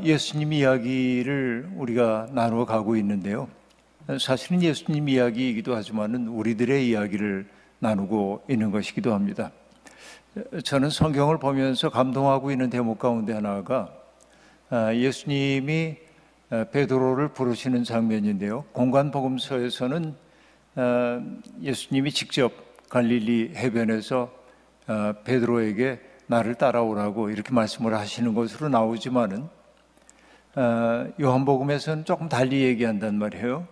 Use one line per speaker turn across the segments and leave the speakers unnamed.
예수님 이야기를 우리가 나누어 가고 있는데요. 사실은 예수님 이야기이기도 하지만은 우리들의 이야기를 나누고 있는 것이기도 합니다. 저는 성경을 보면서 감동하고 있는 대목 가운데 하나가 예수님이 베드로를 부르시는 장면인데요. 공관복음서에서는 예수님이 직접 갈릴리 해변에서 베드로에게 나를 따라오라고 이렇게 말씀을 하시는 것으로 나오지만은 요한복음에서는 조금 달리 얘기한단 말이에요.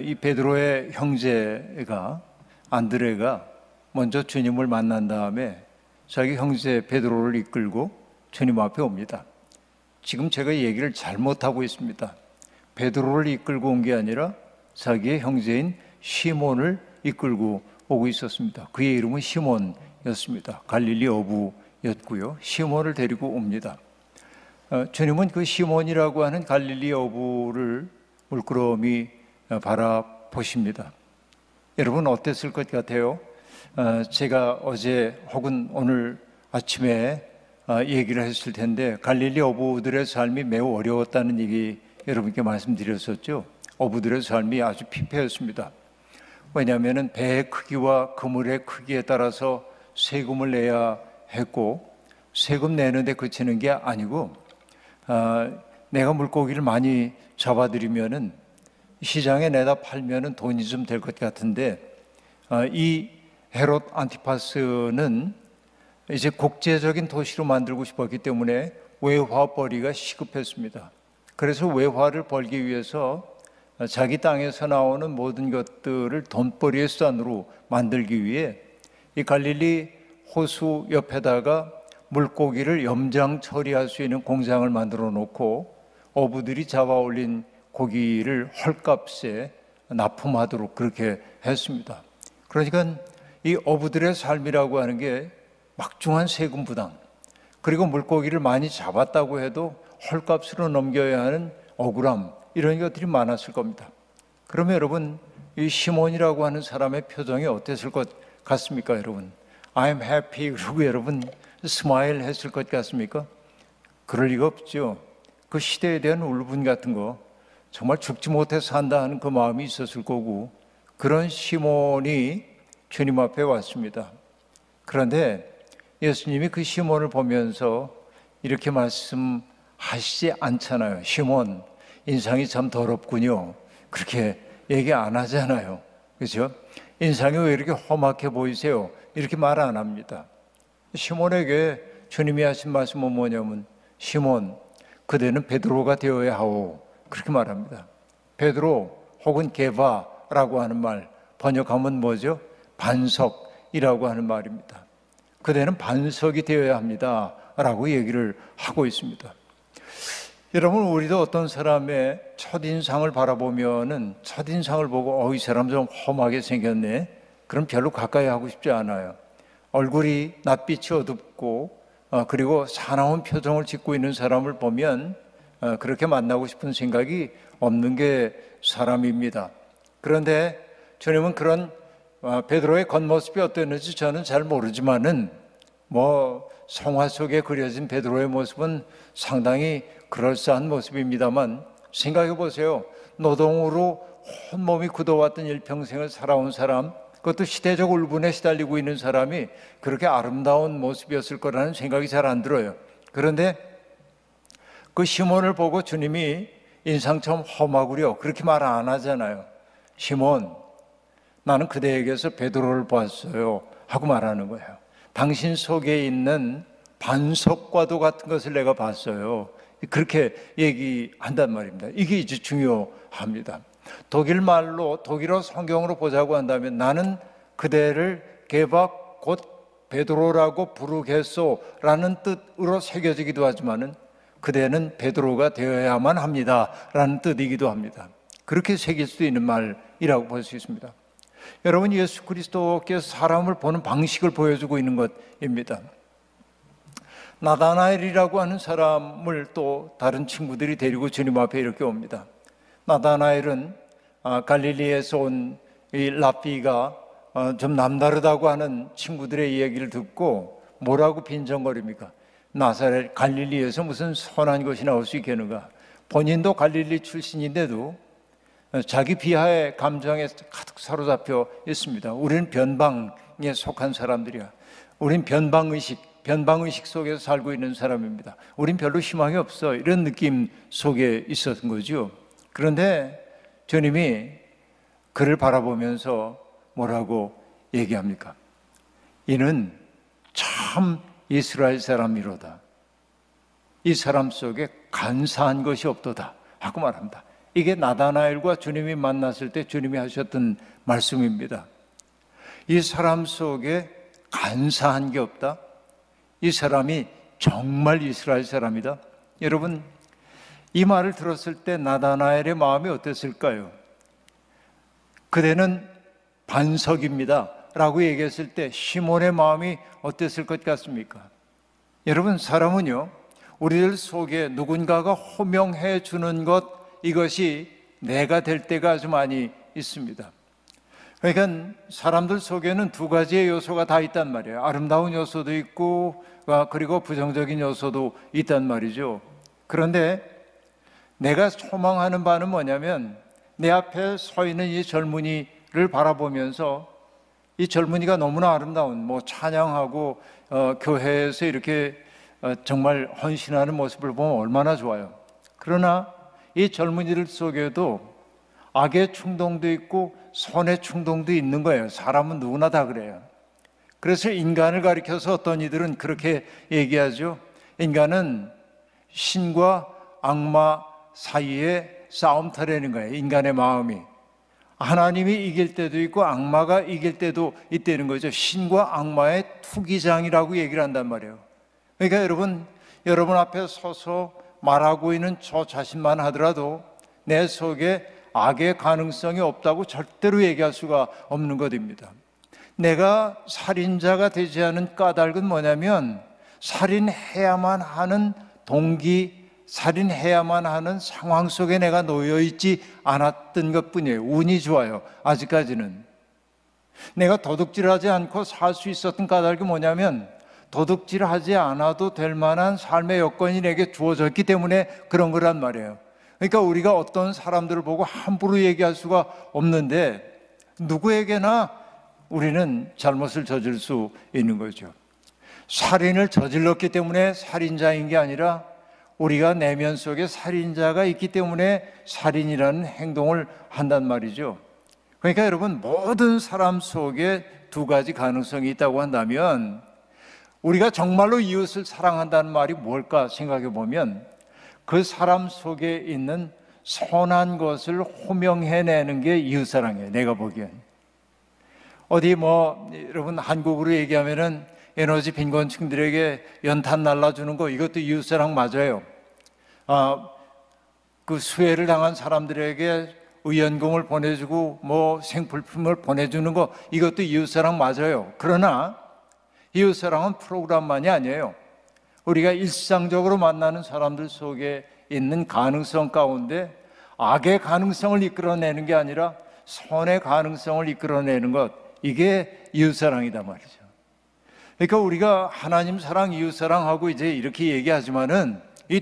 이 베드로의 형제가 안드레가 먼저 주님을 만난 다음에 자기 형제 베드로를 이끌고 주님 앞에 옵니다. 지금 제가 얘기를 잘못하고 있습니다. 베드로를 이끌고 온 게 아니라 자기의 형제인 시몬을 이끌고 오고 있었습니다. 그의 이름은 시몬이었습니다. 갈릴리 어부였고요. 시몬을 데리고 옵니다. 주님은 그 시몬이라고 하는 갈릴리 어부를 물끄러미 바라보십니다. 여러분 어땠을 것 같아요? 제가 어제 혹은 오늘 아침에 얘기를 했을 텐데 갈릴리 어부들의 삶이 매우 어려웠다는 얘기 여러분께 말씀드렸었죠. 어부들의 삶이 아주 피폐했습니다. 왜냐하면 배의 크기와 그물의 크기에 따라서 세금을 내야 했고, 세금 내는데 그치는 게 아니고 내가 물고기를 많이 잡아들이면은 시장에 내다 팔면은 돈이 좀 될 것 같은데 이 헤롯 안티파스는 이제 국제적인 도시로 만들고 싶었기 때문에 외화벌이가 시급했습니다. 그래서 외화를 벌기 위해서 자기 땅에서 나오는 모든 것들을 돈벌이의 수단으로 만들기 위해 이 갈릴리 호수 옆에다가 물고기를 염장 처리할 수 있는 공장을 만들어 놓고 어부들이 잡아 올린 고기를 헐값에 납품하도록 그렇게 했습니다. 그러니까 이 어부들의 삶이라고 하는 게 막중한 세금 부담, 그리고 물고기를 많이 잡았다고 해도 헐값으로 넘겨야 하는 억울함, 이런 것들이 많았을 겁니다. 그러면 여러분, 이 시몬이라고 하는 사람의 표정이 어땠을 것 같습니까, 여러분? I'm happy, 그러고 여러분 스마일 했을 것 같습니까? 그럴 리가 없죠. 그 시대에 대한 울분 같은 거, 정말 죽지 못해 산다 하는 그 마음이 있었을 거고, 그런 시몬이 주님 앞에 왔습니다. 그런데 예수님이 그 시몬을 보면서 이렇게 말씀하시지 않잖아요. 시몬, 인상이 참 더럽군요. 그렇게 얘기 안 하잖아요. 그렇죠? 인상이 왜 이렇게 험악해 보이세요? 이렇게 말 안 합니다. 시몬에게 주님이 하신 말씀은 뭐냐면, 시몬, 그대는 베드로가 되어야 하오. 그렇게 말합니다. 베드로 혹은 게바라고 하는 말, 번역하면 뭐죠? 반석이라고 하는 말입니다. 그대는 반석이 되어야 합니다 라고 얘기를 하고 있습니다. 여러분, 우리도 어떤 사람의 첫인상을 바라보면은 첫인상을 보고 이 사람 좀 험하게 생겼네, 그럼 별로 가까이 하고 싶지 않아요. 얼굴이 낯빛이 어둡고 그리고 사나운 표정을 짓고 있는 사람을 보면 그렇게 만나고 싶은 생각이 없는 게 사람입니다. 그런데 주님은 그런 베드로의 겉모습이 어땠는지 저는 잘 모르지만은 성화 속에 그려진 베드로의 모습은 상당히 그럴싸한 모습입니다만, 생각해 보세요. 노동으로 온몸이 굳어왔던 일평생을 살아온 사람, 그것도 시대적 울분에 시달리고 있는 사람이 그렇게 아름다운 모습이었을 거라는 생각이 잘 안 들어요. 그런데 그 시몬을 보고 주님이 인상 좀 험하구려 그렇게 말 안 하잖아요. 시몬, 나는 그대에게서 베드로를 보았어요 하고 말하는 거예요. 당신 속에 있는 반석과도 같은 것을 내가 봤어요. 그렇게 얘기한단 말입니다. 이게 이제 중요합니다. 독일어 성경으로 보자고 한다면, 나는 그대를 게바 곧 베드로라고 부르겠소라는 뜻으로 새겨지기도 하지만은 그대는 베드로가 되어야만 합니다 라는 뜻이기도 합니다. 그렇게 새길 수 있는 말이라고 볼 수 있습니다. 여러분, 예수 그리스도께서 사람을 보는 방식을 보여주고 있는 것입니다. 나다나엘이라고 하는 사람을 또 다른 친구들이 데리고 주님 앞에 이렇게 옵니다. 나다나엘은 갈릴리에서 온 이 랍비가 좀 남다르다고 하는 친구들의 이야기를 듣고 뭐라고 빈정거립니까? 나사렛 갈릴리에서 무슨 선한 것이 나올 수 있겠는가? 본인도 갈릴리 출신인데도 자기 비하의 감정에 가득 사로잡혀 있습니다. 우리는 변방에 속한 사람들이야. 우린 변방의식 속에서 살고 있는 사람입니다. 우린 별로 희망이 없어. 이런 느낌 속에 있었던 거죠. 그런데 주님이 그를 바라보면서 뭐라고 얘기합니까? 이는 참 이스라엘 사람이로다. 이 사람 속에 간사한 것이 없도다 하고 말합니다. 이게 나다나엘과 주님이 만났을 때 주님이 하셨던 말씀입니다. 이 사람 속에 간사한 게 없다. 이 사람이 정말 이스라엘 사람이다. 여러분, 이 말을 들었을 때 나다나엘의 마음이 어땠을까요? 그대는 반석입니다 라고 얘기했을 때 시몬의 마음이 어땠을 것 같습니까? 여러분, 사람은요, 우리들 속에 누군가가 호명해 주는 것, 이것이 내가 될 때가 아주 많이 있습니다. 그러니까 사람들 속에는 두 가지의 요소가 다 있단 말이에요. 아름다운 요소도 있고 그리고 부정적인 요소도 있단 말이죠. 그런데 내가 소망하는 바는 뭐냐면 내 앞에 서 있는 이 젊은이를 바라보면서 이 젊은이가 너무나 아름다운, 찬양하고 교회에서 이렇게 정말 헌신하는 모습을 보면 얼마나 좋아요. 그러나 이 젊은이들 속에도 악의 충동도 있고 선의 충동도 있는 거예요. 사람은 누구나 다 그래요. 그래서 인간을 가리켜서 어떤 이들은 그렇게 얘기하죠. 인간은 신과 악마 사이에 싸움터라는 거예요. 인간의 마음이. 하나님이 이길 때도 있고 악마가 이길 때도 있다는 거죠. 신과 악마의 투기장이라고 얘기를 한단 말이에요. 그러니까 여러분 앞에 서서 말하고 있는 저 자신만 하더라도 내 속에 악의 가능성이 없다고 절대로 얘기할 수가 없는 것입니다. 내가 살인자가 되지 않은 까닭은 뭐냐면 살인해야만 하는 동기, 살인해야만 하는 상황 속에 내가 놓여 있지 않았던 것뿐이에요. 운이 좋아요. 아직까지는. 내가 도둑질하지 않고 살 수 있었던 까닭이 뭐냐면 도둑질하지 않아도 될 만한 삶의 여건이 내게 주어졌기 때문에 그런 거란 말이에요. 그러니까 우리가 어떤 사람들을 보고 함부로 얘기할 수가 없는데 누구에게나 우리는 잘못을 저질 수 있는 거죠. 살인을 저질렀기 때문에 살인자인 게 아니라 우리가 내면 속에 살인자가 있기 때문에 살인이라는 행동을 한단 말이죠. 그러니까 여러분, 모든 사람 속에 두 가지 가능성이 있다고 한다면 우리가 정말로 이웃을 사랑한다는 말이 뭘까 생각해 보면 그 사람 속에 있는 선한 것을 호명해내는 게 이웃사랑이에요. 내가 보기엔. 어디 여러분 한국으로 얘기하면은 에너지 빈곤층들에게 연탄 날라주는 거, 이것도 이웃사랑 맞아요. 그 수혜를 당한 사람들에게 의연금을 보내주고 생필품을 보내주는 거, 이것도 이웃사랑 맞아요. 그러나 이웃사랑은 프로그램만이 아니에요. 우리가 일상적으로 만나는 사람들 속에 있는 가능성 가운데 악의 가능성을 이끌어내는 게 아니라 선의 가능성을 이끌어내는 것, 이게 이웃사랑이다 말이죠. 그러니까 우리가 하나님 사랑, 이웃사랑하고 이제 이렇게 얘기하지만은 이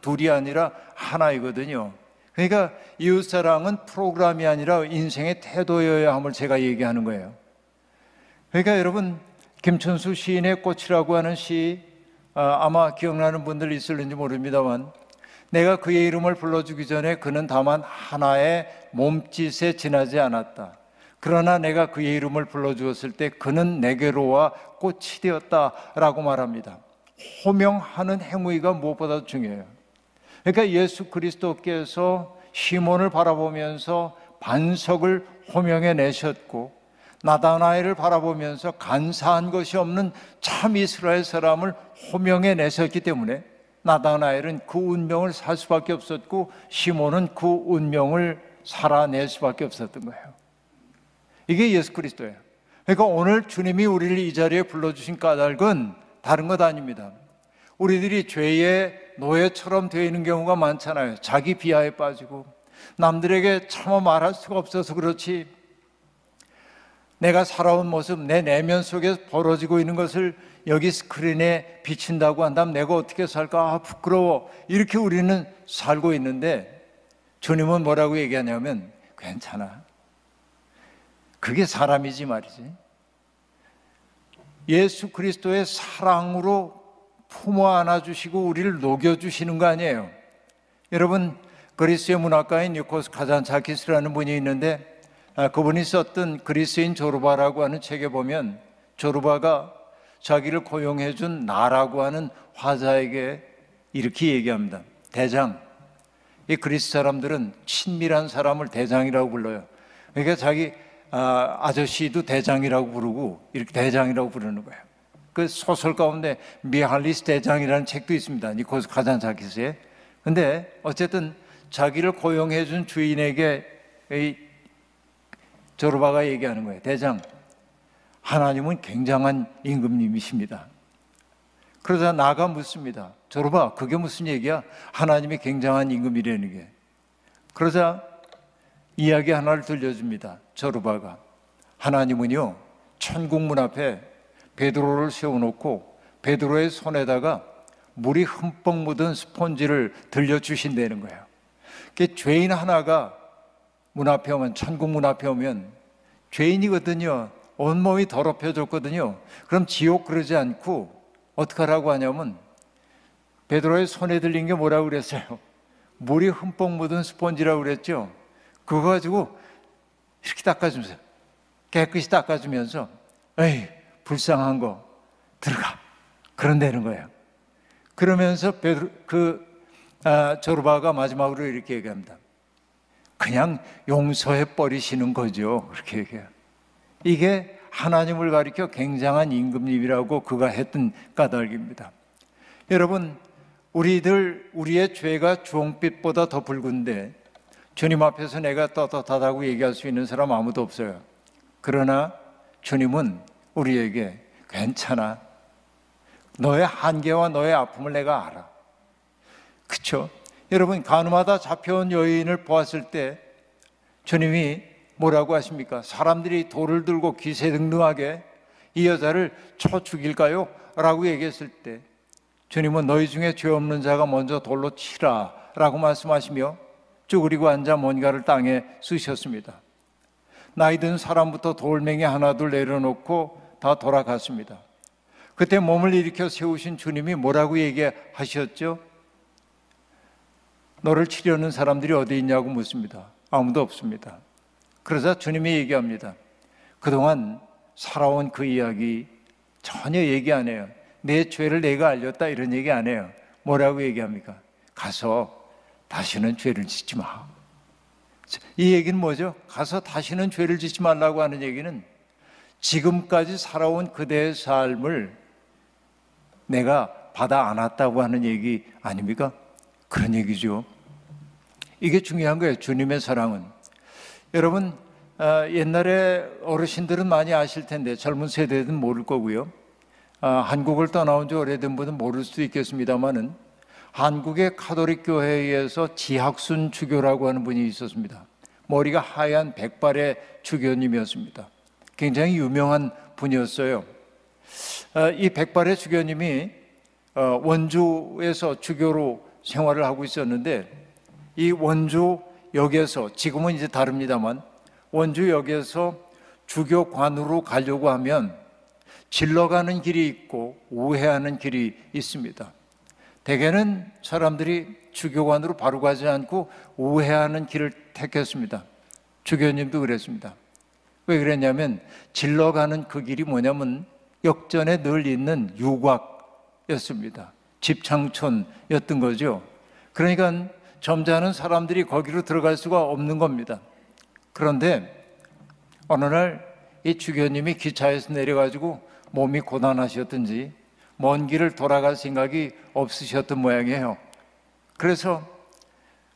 둘이 아니라 하나이거든요. 그러니까 이웃사랑은 프로그램이 아니라 인생의 태도여야 함을 제가 얘기하는 거예요. 그러니까 여러분, 김춘수 시인의 꽃이라고 하는 시, 아마 기억나는 분들 있을는지 모릅니다만 내가 그의 이름을 불러주기 전에 그는 다만 하나의 몸짓에 지나지 않았다. 그러나 내가 그의 이름을 불러주었을 때 그는 내게로 와 꽃이 되었다라고 말합니다. 호명하는 행위가 무엇보다도 중요해요. 그러니까 예수 그리스도께서 시몬을 바라보면서 반석을 호명해 내셨고 나다나엘을 바라보면서 간사한 것이 없는 참 이스라엘 사람을 호명해 내셨기 때문에 나다나엘은 그 운명을 살 수밖에 없었고 시몬은 그 운명을 살아낼 수밖에 없었던 거예요. 이게 예수 그리스도예요. 그러니까 오늘 주님이 우리를 이 자리에 불러주신 까닭은 다른 것 아닙니다. 우리들이 죄의 노예처럼 되어 있는 경우가 많잖아요. 자기 비하에 빠지고 남들에게 차마 말할 수가 없어서 그렇지, 내가 살아온 모습, 내 내면 속에 벌어지고 있는 것을 여기 스크린에 비친다고 한다면 내가 어떻게 살까? 아, 부끄러워. 이렇게 우리는 살고 있는데 주님은 뭐라고 얘기하냐면 괜찮아. 그게 사람이지 말이지. 예수 그리스도의 사랑으로 품어 안아주시고 우리를 녹여주시는 거 아니에요. 여러분, 그리스의 문학가인 니코스 카잔차키스라는 분이 있는데 그분이 썼던 그리스인 조르바라고 하는 책에 보면 조르바가 자기를 고용해 준 나라고 하는 화자에게 이렇게 얘기합니다. 대장, 이 그리스 사람들은 친밀한 사람을 대장이라고 불러요. 그러니까 자기 아저씨도 대장이라고 부르고 이렇게 대장이라고 부르는 거예요. 그 소설 가운데 미할리스 대장이라는 책도 있습니다. 니코스 카잔차키스에. 근데 어쨌든 자기를 고용해 준 주인에게 이 조르바가 얘기하는 거예요. 대장, 하나님은 굉장한 임금님이십니다. 그러자 나가 묻습니다. 조르바, 그게 무슨 얘기야? 하나님이 굉장한 임금이라는 게. 그러자 이야기 하나를 들려줍니다. 조르바가. 하나님은요, 천국 문 앞에 베드로를 세워놓고 베드로의 손에다가 물이 흠뻑 묻은 스폰지를 들려주신다는 거예요. 죄인 하나가 문 앞에 오면, 천국 문 앞에 오면 죄인이거든요. 온몸이 더럽혀졌거든요. 그럼 지옥 그러지 않고 어떻게 하라고 하냐면 베드로의 손에 들린 게 뭐라고 그랬어요? 물이 흠뻑 묻은 스폰지라고 그랬죠. 그거 가지고 이렇게 닦아주면서, 깨끗이 닦아주면서 에이, 불쌍한 거 들어가, 그런다는 거예요. 그러면서 조르바가 마지막으로 이렇게 얘기합니다. 그냥 용서해 버리시는 거죠. 그렇게 얘기해요. 이게 하나님을 가리켜 굉장한 임금님이라고 그가 했던 까닭입니다. 여러분, 우리의 죄가 주홍빛보다 더 붉은데 주님 앞에서 내가 떳떳하다고 얘기할 수 있는 사람 아무도 없어요. 그러나 주님은 우리에게 괜찮아. 너의 한계와 너의 아픔을 내가 알아. 그렇죠? 여러분, 간음하다 잡혀온 여인을 보았을 때 주님이 뭐라고 하십니까? 사람들이 돌을 들고 기세등등하게 이 여자를 쳐 죽일까요? 라고 얘기했을 때 주님은 너희 중에 죄 없는 자가 먼저 돌로 치라 라고 말씀하시며 쭈그리고 앉아 뭔가를 땅에 쓰셨습니다. 나이 든 사람부터 돌멩이 하나둘 내려놓고 다 돌아갔습니다. 그때 몸을 일으켜 세우신 주님이 뭐라고 얘기하셨죠? 너를 치려는 사람들이 어디 있냐고 묻습니다. 아무도 없습니다. 그러자 주님이 얘기합니다. 그동안 살아온 그 이야기 전혀 얘기 안 해요. 내 죄를 내가 알렸다 이런 얘기 안 해요. 뭐라고 얘기합니까? 가서 다시는 죄를 짓지 마. 이 얘기는 뭐죠? 가서 다시는 죄를 짓지 말라고 하는 얘기는 지금까지 살아온 그대의 삶을 내가 받아 안았다고 하는 얘기 아닙니까? 그런 얘기죠. 이게 중요한 거예요. 주님의 사랑은. 여러분, 옛날에 어르신들은 많이 아실 텐데 젊은 세대들은 모를 거고요. 한국을 떠나온 지 오래된 분은 모를 수도 있겠습니다만은 한국의 가톨릭 교회에서 지학순 주교라고 하는 분이 있었습니다. 머리가 하얀 백발의 주교님이었습니다. 굉장히 유명한 분이었어요. 이 백발의 주교님이 원주에서 주교로 생활을 하고 있었는데 이 원주역에서, 지금은 이제 다릅니다만 원주역에서 주교관으로 가려고 하면 질러가는 길이 있고 우회하는 길이 있습니다. 대개는 사람들이 주교관으로 바로 가지 않고 우회하는 길을 택했습니다. 주교님도 그랬습니다. 왜 그랬냐면 질러가는 그 길이 뭐냐면 역전에 늘 있는 유곽이었습니다. 집창촌이었던 거죠. 그러니까 점잖은 사람들이 거기로 들어갈 수가 없는 겁니다. 그런데 어느 날 이 주교님이 기차에서 내려가지고 몸이 고단하셨든지 먼 길을 돌아갈 생각이 없으셨던 모양이에요. 그래서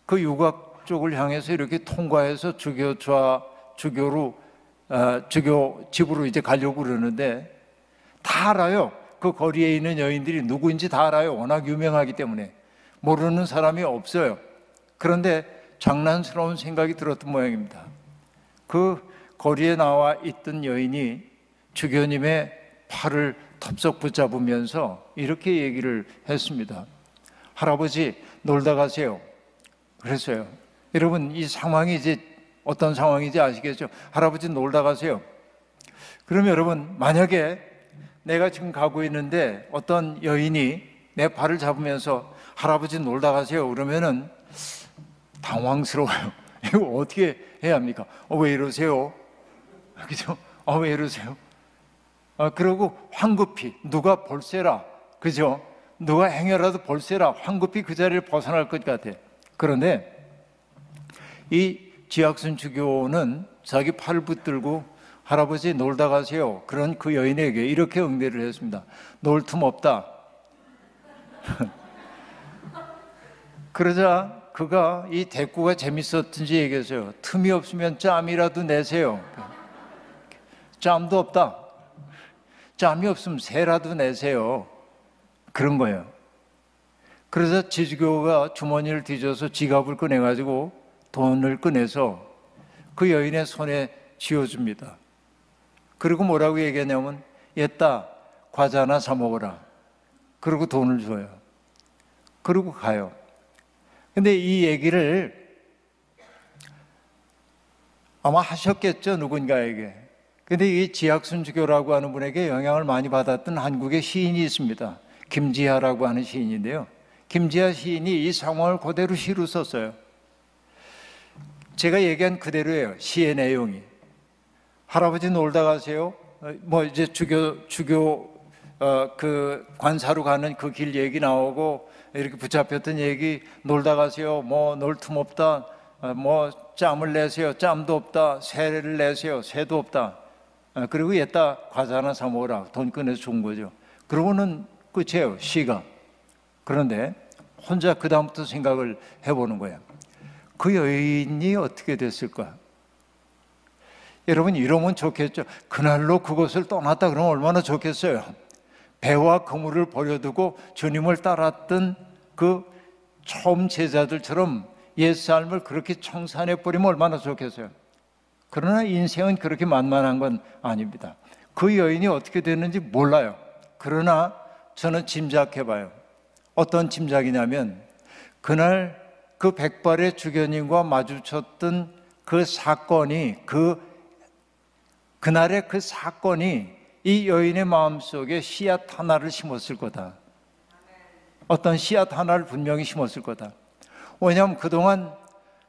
그 유곽 쪽을 향해서 이렇게 통과해서 주교 집으로 이제 가려고 그러는데 다 알아요. 그 거리에 있는 여인들이 누구인지 다 알아요. 워낙 유명하기 때문에 모르는 사람이 없어요. 그런데 장난스러운 생각이 들었던 모양입니다. 그 거리에 나와 있던 여인이 주교님의 팔을 덥석 붙잡으면서 이렇게 얘기를 했습니다. 할아버지 놀다 가세요. 그랬어요. 여러분 이 상황이 이제 어떤 상황인지 아시겠죠? 할아버지 놀다 가세요. 그럼 여러분 만약에 내가 지금 가고 있는데 어떤 여인이 내 발을 잡으면서 할아버지 놀다 가세요 그러면은 당황스러워요. 이거 어떻게 해야 합니까? 왜 이러세요? 그죠? 왜 이러세요? 그러고 황급히 누가 볼세라, 그죠? 누가 행여라도 볼세라 황급히 그 자리를 벗어날 것 같아. 그런데 이 지학순 주교는 자기 팔을 붙들고 할아버지 놀다 가세요. 그런 그 여인에게 이렇게 응대를 했습니다. 놀 틈 없다. 그러자 그가 이 대꾸가 재밌었든지 얘기했어요. 틈이 없으면 짬이라도 내세요. 짬도 없다. 짬이 없으면 새라도 내세요. 그런 거예요. 그래서 지주교가 주머니를 뒤져서 지갑을 꺼내가지고 돈을 꺼내서 그 여인의 손에 쥐어줍니다. 그리고 뭐라고 얘기하냐면 얘따 과자 하나 사 먹어라. 그리고 돈을 줘요. 그리고 가요. 근데 이 얘기를 아마 하셨겠죠, 누군가에게. 근데 이 지학순 주교라고 하는 분에게 영향을 많이 받았던 한국의 시인이 있습니다. 김지하라고 하는 시인인데요. 김지하 시인이 이 상황을 그대로 시로 썼어요. 제가 얘기한 그대로예요. 시의 내용이. 할아버지 놀다 가세요. 이제 주교 그 관사로 가는 그 길 얘기 나오고 이렇게 붙잡혔던 얘기 놀다 가세요. 놀 틈 없다. 짬을 내세요. 짬도 없다. 새를 내세요. 새도 없다. 그리고 얘따 과자 하나 사 먹어라. 돈 꺼내서 준 거죠. 그러고는 끝이에요. 시가. 그런데 혼자 그 다음부터 생각을 해보는 거예요. 그 여인이 어떻게 됐을까? 여러분 이러면 좋겠죠. 그날로 그곳을 떠났다 그러면 얼마나 좋겠어요. 배와 그물을 버려두고 주님을 따랐던 그 처음 제자들처럼 옛삶을 그렇게 청산해버리면 얼마나 좋겠어요. 그러나 인생은 그렇게 만만한 건 아닙니다. 그 여인이 어떻게 됐는지 몰라요. 그러나 저는 짐작해봐요. 어떤 짐작이냐면 그날 그 백발의 주교님과 마주쳤던 그 사건이 그날의 그 사건이 이 여인의 마음속에 씨앗 하나를 심었을 거다. 어떤 씨앗 하나를 분명히 심었을 거다. 왜냐하면 그동안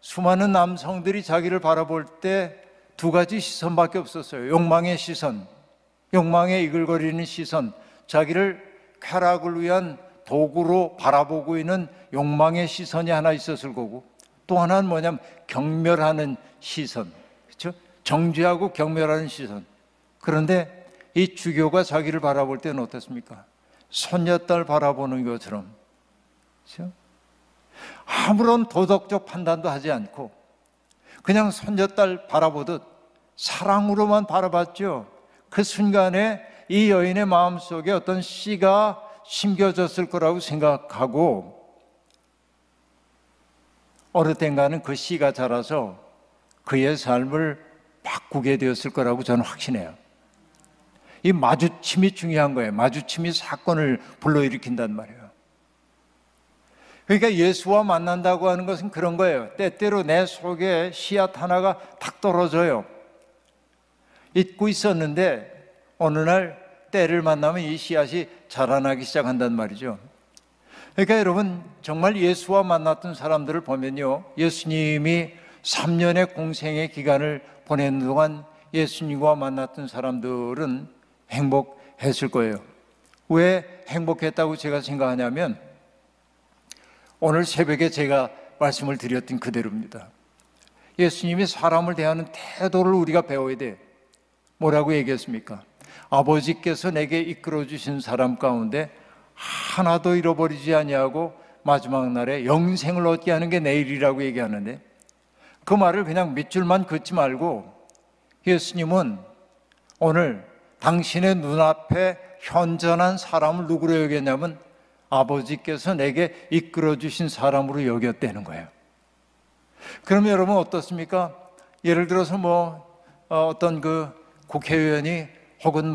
수많은 남성들이 자기를 바라볼 때 두 가지 시선밖에 없었어요. 욕망의 시선, 욕망의 이글거리는 시선, 자기를 쾌락을 위한 도구로 바라보고 있는 욕망의 시선이 하나 있었을 거고, 또 하나는 뭐냐면 경멸하는 시선, 그렇죠? 정죄하고 경멸하는 시선. 그런데 이 주교가 자기를 바라볼 때는 어떻습니까? 손녀딸 바라보는 것처럼, 그렇죠? 아무런 도덕적 판단도 하지 않고 그냥 손녀딸 바라보듯 사랑으로만 바라봤죠. 그 순간에 이 여인의 마음속에 어떤 씨가 심겨졌을 거라고 생각하고 어느 땐가는 그 씨가 자라서 그의 삶을 바꾸게 되었을 거라고 저는 확신해요. 이 마주침이 중요한 거예요. 마주침이 사건을 불러일으킨단 말이에요. 그러니까 예수와 만난다고 하는 것은 그런 거예요. 때때로 내 속에 씨앗 하나가 탁 떨어져요. 잊고 있었는데 어느 날 때를 만나면 이 씨앗이 자라나기 시작한단 말이죠. 그러니까 여러분 정말 예수와 만났던 사람들을 보면요, 예수님이 3년의 공생의 기간을 보내는 동안 예수님과 만났던 사람들은 행복했을 거예요. 왜 행복했다고 제가 생각하냐면 오늘 새벽에 제가 말씀을 드렸던 그대로입니다. 예수님이 사람을 대하는 태도를 우리가 배워야 돼. 뭐라고 얘기했습니까? 아버지께서 내게 이끌어 주신 사람 가운데 하나도 잃어버리지 아니하고 마지막 날에 영생을 얻게 하는 게 내일이라고 얘기하는데, 그 말을 그냥 밑줄만 긋지 말고 예수님은 오늘 당신의 눈앞에 현존한 사람을 누구로 여겼냐면 아버지께서 내게 이끌어 주신 사람으로 여겼다는 거예요. 그러면 여러분 어떻습니까? 예를 들어서 어떤 그 국회의원이 혹은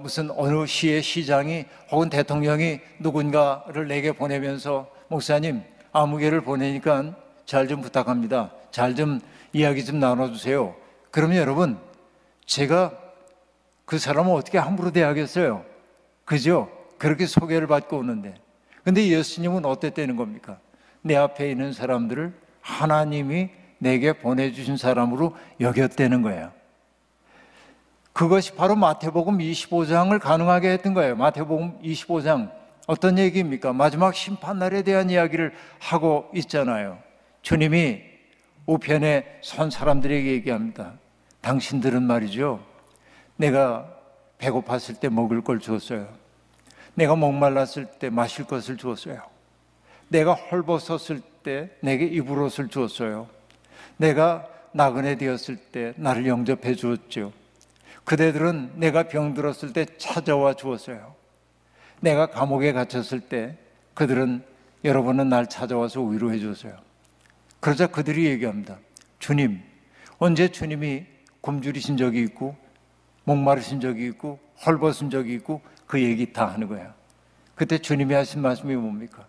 무슨 어느 시의 시장이 혹은 대통령이 누군가를 내게 보내면서 목사님 아무개를 보내니까 잘 좀 부탁합니다. 잘 좀 이야기 좀 나눠주세요. 그러면 여러분 제가 그 사람을 어떻게 함부로 대하겠어요? 그죠? 그렇게 소개를 받고 오는데 근데 예수님은 어땠다는 겁니까? 내 앞에 있는 사람들을 하나님이 내게 보내주신 사람으로 여겼다는 거예요. 그것이 바로 마태복음 25장을 가능하게 했던 거예요. 마태복음 25장 어떤 얘기입니까? 마지막 심판날에 대한 이야기를 하고 있잖아요. 주님이 우편에 선 사람들에게 얘기합니다. 당신들은 말이죠, 내가 배고팠을 때 먹을 걸 주었어요. 내가 목말랐을 때 마실 것을 주었어요. 내가 헐벗었을 때 내게 입을 옷을 주었어요. 내가 나그네 되었을 때 나를 영접해 주었죠. 그대들은 내가 병들었을 때 찾아와 주었어요. 내가 감옥에 갇혔을 때 그들은 여러분은 날 찾아와서 위로해 줬어요. 그러자 그들이 얘기합니다. 주님, 언제 주님이 굶주리신 적이 있고 목마르신 적이 있고 헐벗은 적이 있고 그 얘기 다 하는 거야. 그때 주님이 하신 말씀이 뭡니까?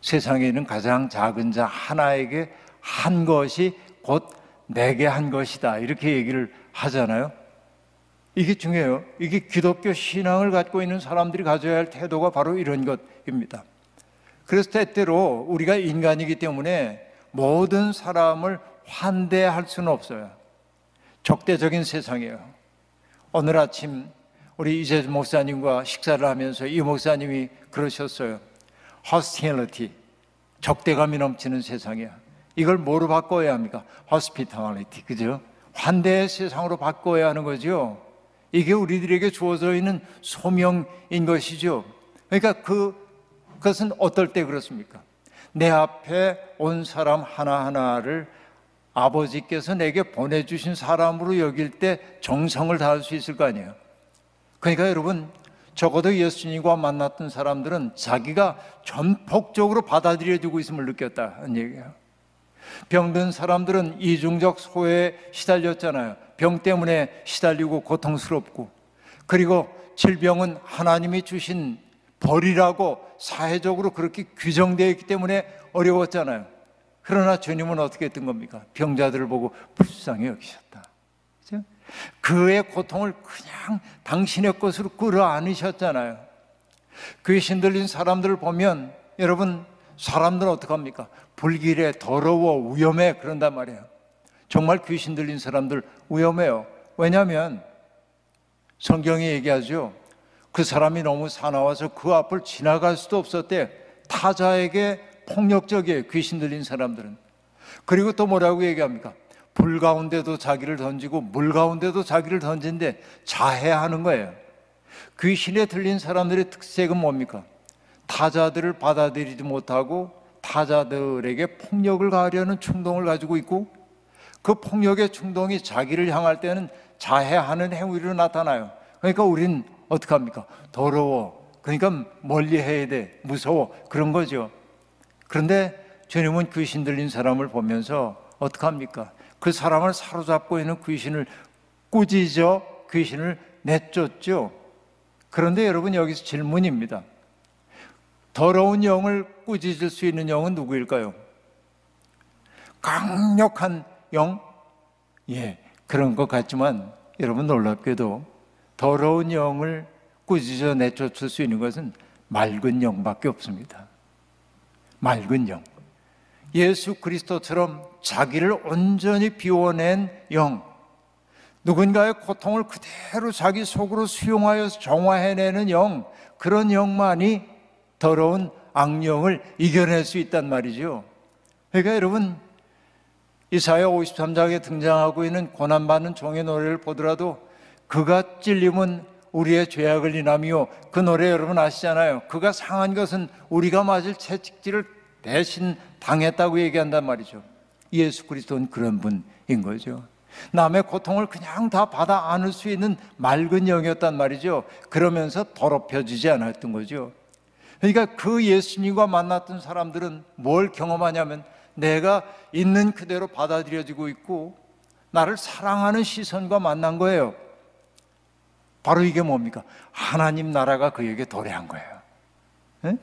세상에 있는 가장 작은 자 하나에게 한 것이 곧 내게 한 것이다, 이렇게 얘기를 하잖아요. 이게 중요해요. 이게 기독교 신앙을 갖고 있는 사람들이 가져야 할 태도가 바로 이런 것입니다. 그래서 때때로 우리가 인간이기 때문에 모든 사람을 환대할 수는 없어요. 적대적인 세상이에요. 오늘 아침 우리 이재준 목사님과 식사를 하면서 이 목사님이 그러셨어요. Hostility, 적대감이 넘치는 세상이야. 이걸 뭐로 바꿔야 합니까? Hospitality, 그죠? 환대의 세상으로 바꿔야 하는 거죠. 이게 우리들에게 주어져 있는 소명인 것이죠. 그러니까 그것은 어떨 때 그렇습니까? 내 앞에 온 사람 하나하나를 아버지께서 내게 보내주신 사람으로 여길 때 정성을 다할 수 있을 거 아니에요. 그러니까 여러분, 적어도 예수님과 만났던 사람들은 자기가 전폭적으로 받아들여지고 있음을 느꼈다는 얘기예요. 병든 사람들은 이중적 소외에 시달렸잖아요. 병 때문에 시달리고 고통스럽고, 그리고 질병은 하나님이 주신 벌이라고 사회적으로 그렇게 규정되어 있기 때문에 어려웠잖아요. 그러나 주님은 어떻게 했던 겁니까? 병자들을 보고 불쌍히 여기셨다. 그렇죠? 그의 고통을 그냥 당신의 것으로 끌어안으셨잖아요. 귀신 들린 사람들을 보면 여러분, 사람들은 어떡합니까? 불길해, 더러워, 위험해, 그런단 말이에요. 정말 귀신 들린 사람들 위험해요. 왜냐하면 성경이 얘기하죠. 그 사람이 너무 사나워서 그 앞을 지나갈 수도 없었대. 타자에게 폭력적이에요, 귀신 들린 사람들은. 그리고 또 뭐라고 얘기합니까? 불 가운데도 자기를 던지고 물 가운데도 자기를 던진데 자해하는 거예요. 귀신에 들린 사람들의 특색은 뭡니까? 타자들을 받아들이지 못하고 타자들에게 폭력을 가하려는 충동을 가지고 있고, 그 폭력의 충동이 자기를 향할 때는 자해하는 행위로 나타나요. 그러니까 우린 어떻게 합니까? 더러워, 그러니까 멀리 해야 돼, 무서워, 그런 거죠. 그런데 주님은 귀신 들린 사람을 보면서 어떻게 합니까? 그 사람을 사로잡고 있는 귀신을 꾸짖어 귀신을 내쫓죠. 그런데 여러분, 여기서 질문입니다. 더러운 영을 꾸짖을 수 있는 영은 누구일까요? 강력한 영? 예, 그런 것 같지만 여러분, 놀랍게도 더러운 영을 꾸짖어 내쫓을 수 있는 것은 맑은 영밖에 없습니다. 맑은 영, 예수 그리스도처럼 자기를 온전히 비워낸 영, 누군가의 고통을 그대로 자기 속으로 수용하여서 정화해내는 영, 그런 영만이 더러운 악령을 이겨낼 수 있단 말이죠. 그러니까 여러분, 이사야 53장에 등장하고 있는 고난받는 종의 노래를 보더라도 그가 찔림은 우리의 죄악을 인하며, 그 노래 여러분 아시잖아요. 그가 상한 것은 우리가 맞을 채찍질을 대신 당했다고 얘기한단 말이죠. 예수 그리스도는 그런 분인 거죠. 남의 고통을 그냥 다 받아 안을 수 있는 맑은 영이었단 말이죠. 그러면서 더럽혀지지 않았던 거죠. 그러니까 그 예수님과 만났던 사람들은 뭘 경험하냐면, 내가 있는 그대로 받아들여지고 있고 나를 사랑하는 시선과 만난 거예요. 바로 이게 뭡니까? 하나님 나라가 그에게 도래한 거예요. 예?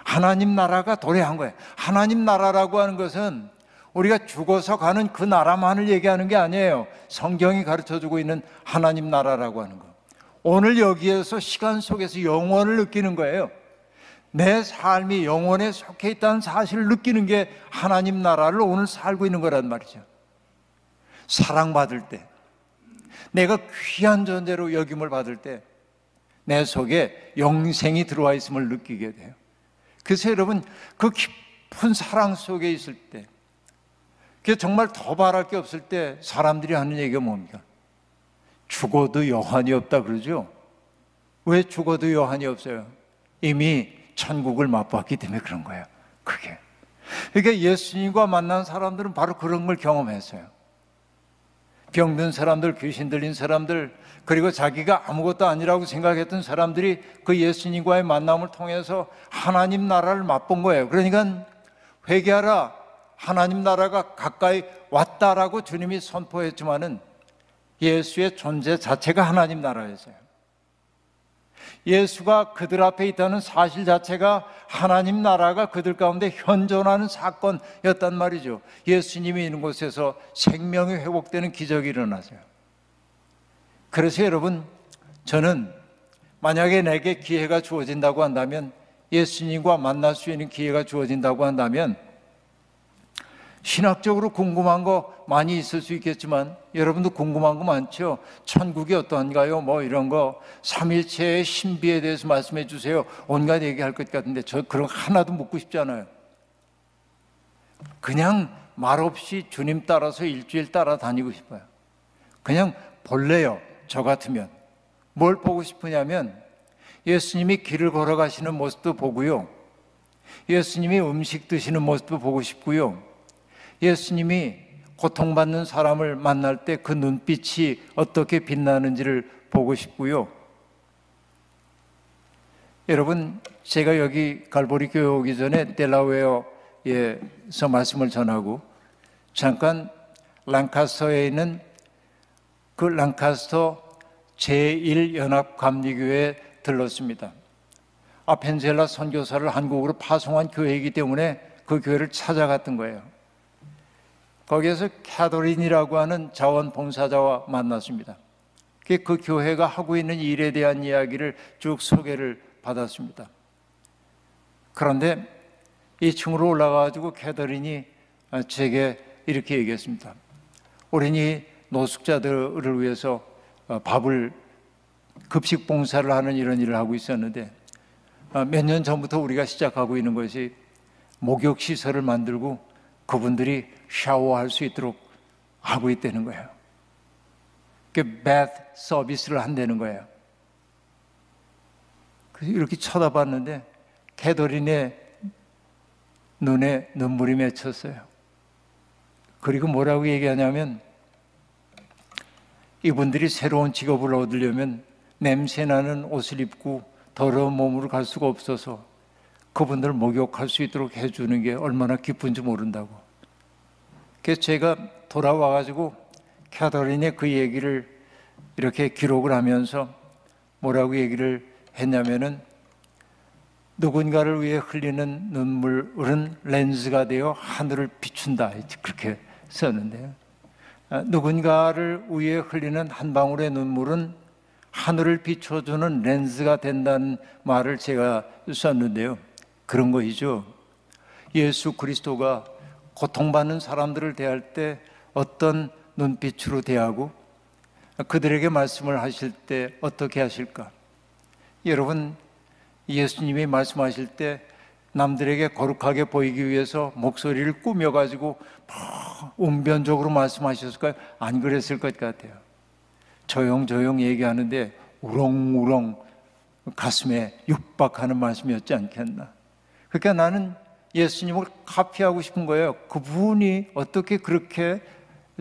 하나님 나라가 도래한 거예요. 하나님 나라라고 하는 것은 우리가 죽어서 가는 그 나라만을 얘기하는 게 아니에요. 성경이 가르쳐주고 있는 하나님 나라라고 하는 거. 오늘 여기에서 시간 속에서 영원을 느끼는 거예요. 내 삶이 영원에 속해 있다는 사실을 느끼는 게 하나님 나라를 오늘 살고 있는 거란 말이죠. 사랑받을 때, 내가 귀한 존재로 여김을 받을 때 내 속에 영생이 들어와 있음을 느끼게 돼요. 그래서 여러분, 그 깊은 사랑 속에 있을 때, 그게 정말 더 바랄 게 없을 때 사람들이 하는 얘기가 뭡니까? 죽어도 여한이 없다 그러죠. 왜 죽어도 여한이 없어요? 이미 천국을 맛봤기 때문에 그런 거예요. 그게. 그러니까 예수님과 만난 사람들은 바로 그런 걸 경험했어요. 병든 사람들, 귀신 들린 사람들, 그리고 자기가 아무것도 아니라고 생각했던 사람들이 그 예수님과의 만남을 통해서 하나님 나라를 맛본 거예요. 그러니까 회개하라, 하나님 나라가 가까이 왔다라고 주님이 선포했지만은 예수의 존재 자체가 하나님 나라였어요. 예수가 그들 앞에 있다는 사실 자체가 하나님 나라가 그들 가운데 현존하는 사건이었단 말이죠. 예수님이 있는 곳에서 생명이 회복되는 기적이 일어나서요. 그래서 여러분, 저는 만약에 내게 기회가 주어진다고 한다면, 예수님과 만날 수 있는 기회가 주어진다고 한다면, 신학적으로 궁금한 거 많이 있을 수 있겠지만 여러분도 궁금한 거 많죠? 천국이 어떠한가요? 뭐 이런 거, 삼일체의 신비에 대해서 말씀해 주세요. 온갖 얘기할 것 같은데 저 그런 거 하나도 묻고 싶지 않아요. 그냥 말없이 주님 따라서 일주일 따라다니고 싶어요. 그냥 볼래요. 저 같으면. 뭘 보고 싶으냐면 예수님이 길을 걸어가시는 모습도 보고요, 예수님이 음식 드시는 모습도 보고 싶고요, 예수님이 고통받는 사람을 만날 때 그 눈빛이 어떻게 빛나는지를 보고 싶고요. 여러분, 제가 여기 갈보리 교회 오기 전에 델라웨어에서 말씀을 전하고 잠깐 랑카스터에 있는 그 랑카스터 제1연합감리교회에 들렀습니다. 아펜젤라 선교사를 한국으로 파송한 교회이기 때문에 그 교회를 찾아갔던 거예요. 거기에서 캐더린이라고 하는 자원봉사자와 만났습니다. 그 교회가 하고 있는 일에 대한 이야기를 쭉 소개를 받았습니다. 그런데 2층으로 올라가가지고 캐더린이 제게 이렇게 얘기했습니다. 우리는 이 노숙자들을 위해서 밥을, 급식 봉사를 하는 이런 일을 하고 있었는데 몇 년 전부터 우리가 시작하고 있는 것이 목욕시설을 만들고 그분들이 샤워할 수 있도록 하고 있다는 거예요. 그 bath 서비스를 한다는 거예요. 그래서 이렇게 쳐다봤는데 캐더린의 눈에 눈물이 맺혔어요. 그리고 뭐라고 얘기하냐면, 이분들이 새로운 직업을 얻으려면 냄새나는 옷을 입고 더러운 몸으로 갈 수가 없어서 그분들을 목욕할 수 있도록 해주는 게 얼마나 기쁜지 모른다고. 그래서 제가 돌아와가지고 캐더린의 그 얘기를 이렇게 기록을 하면서 뭐라고 얘기를 했냐면은, 누군가를 위해 흘리는 눈물은 렌즈가 되어 하늘을 비춘다, 그렇게 썼는데요. 누군가를 위해 흘리는 한 방울의 눈물은 하늘을 비춰주는 렌즈가 된다는 말을 제가 썼는데요. 그런 것이죠. 예수 그리스도가 고통받는 사람들을 대할 때 어떤 눈빛으로 대하고 그들에게 말씀을 하실 때 어떻게 하실까? 여러분, 예수님이 말씀하실 때 남들에게 거룩하게 보이기 위해서 목소리를 꾸며가지고 웅변적으로 말씀하셨을까요? 안 그랬을 것 같아요. 조용조용 얘기하는데 우렁우렁 가슴에 육박하는 말씀이었지 않겠나. 그러니까 나는 예수님을 카피하고 싶은 거예요. 그분이 어떻게 그렇게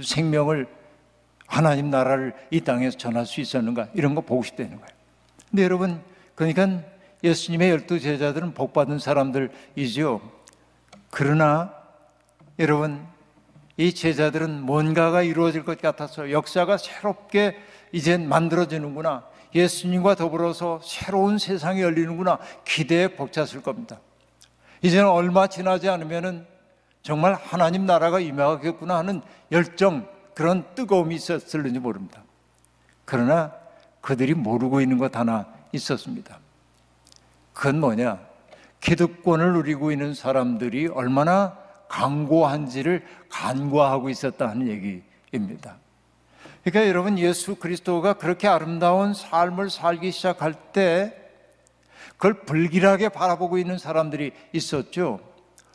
생명을, 하나님 나라를 이 땅에서 전할 수 있었는가, 이런 거 보고 싶다는 거예요. 근데 여러분, 그러니까 예수님의 12 제자들은 복받은 사람들이죠. 그러나 여러분, 이 제자들은 뭔가가 이루어질 것 같아서, 역사가 새롭게 이젠 만들어지는구나, 예수님과 더불어서 새로운 세상이 열리는구나 기대에 벅찼을 겁니다. 이제는 얼마 지나지 않으면은 정말 하나님 나라가 임하겠구나 하는 열정, 그런 뜨거움이 있었을는지 모릅니다. 그러나 그들이 모르고 있는 것 하나 있었습니다. 그건 뭐냐? 기득권을 누리고 있는 사람들이 얼마나 강고한지를 간과하고 있었다 하는 얘기입니다. 그러니까 여러분, 예수 그리스도가 그렇게 아름다운 삶을 살기 시작할 때 그걸 불길하게 바라보고 있는 사람들이 있었죠.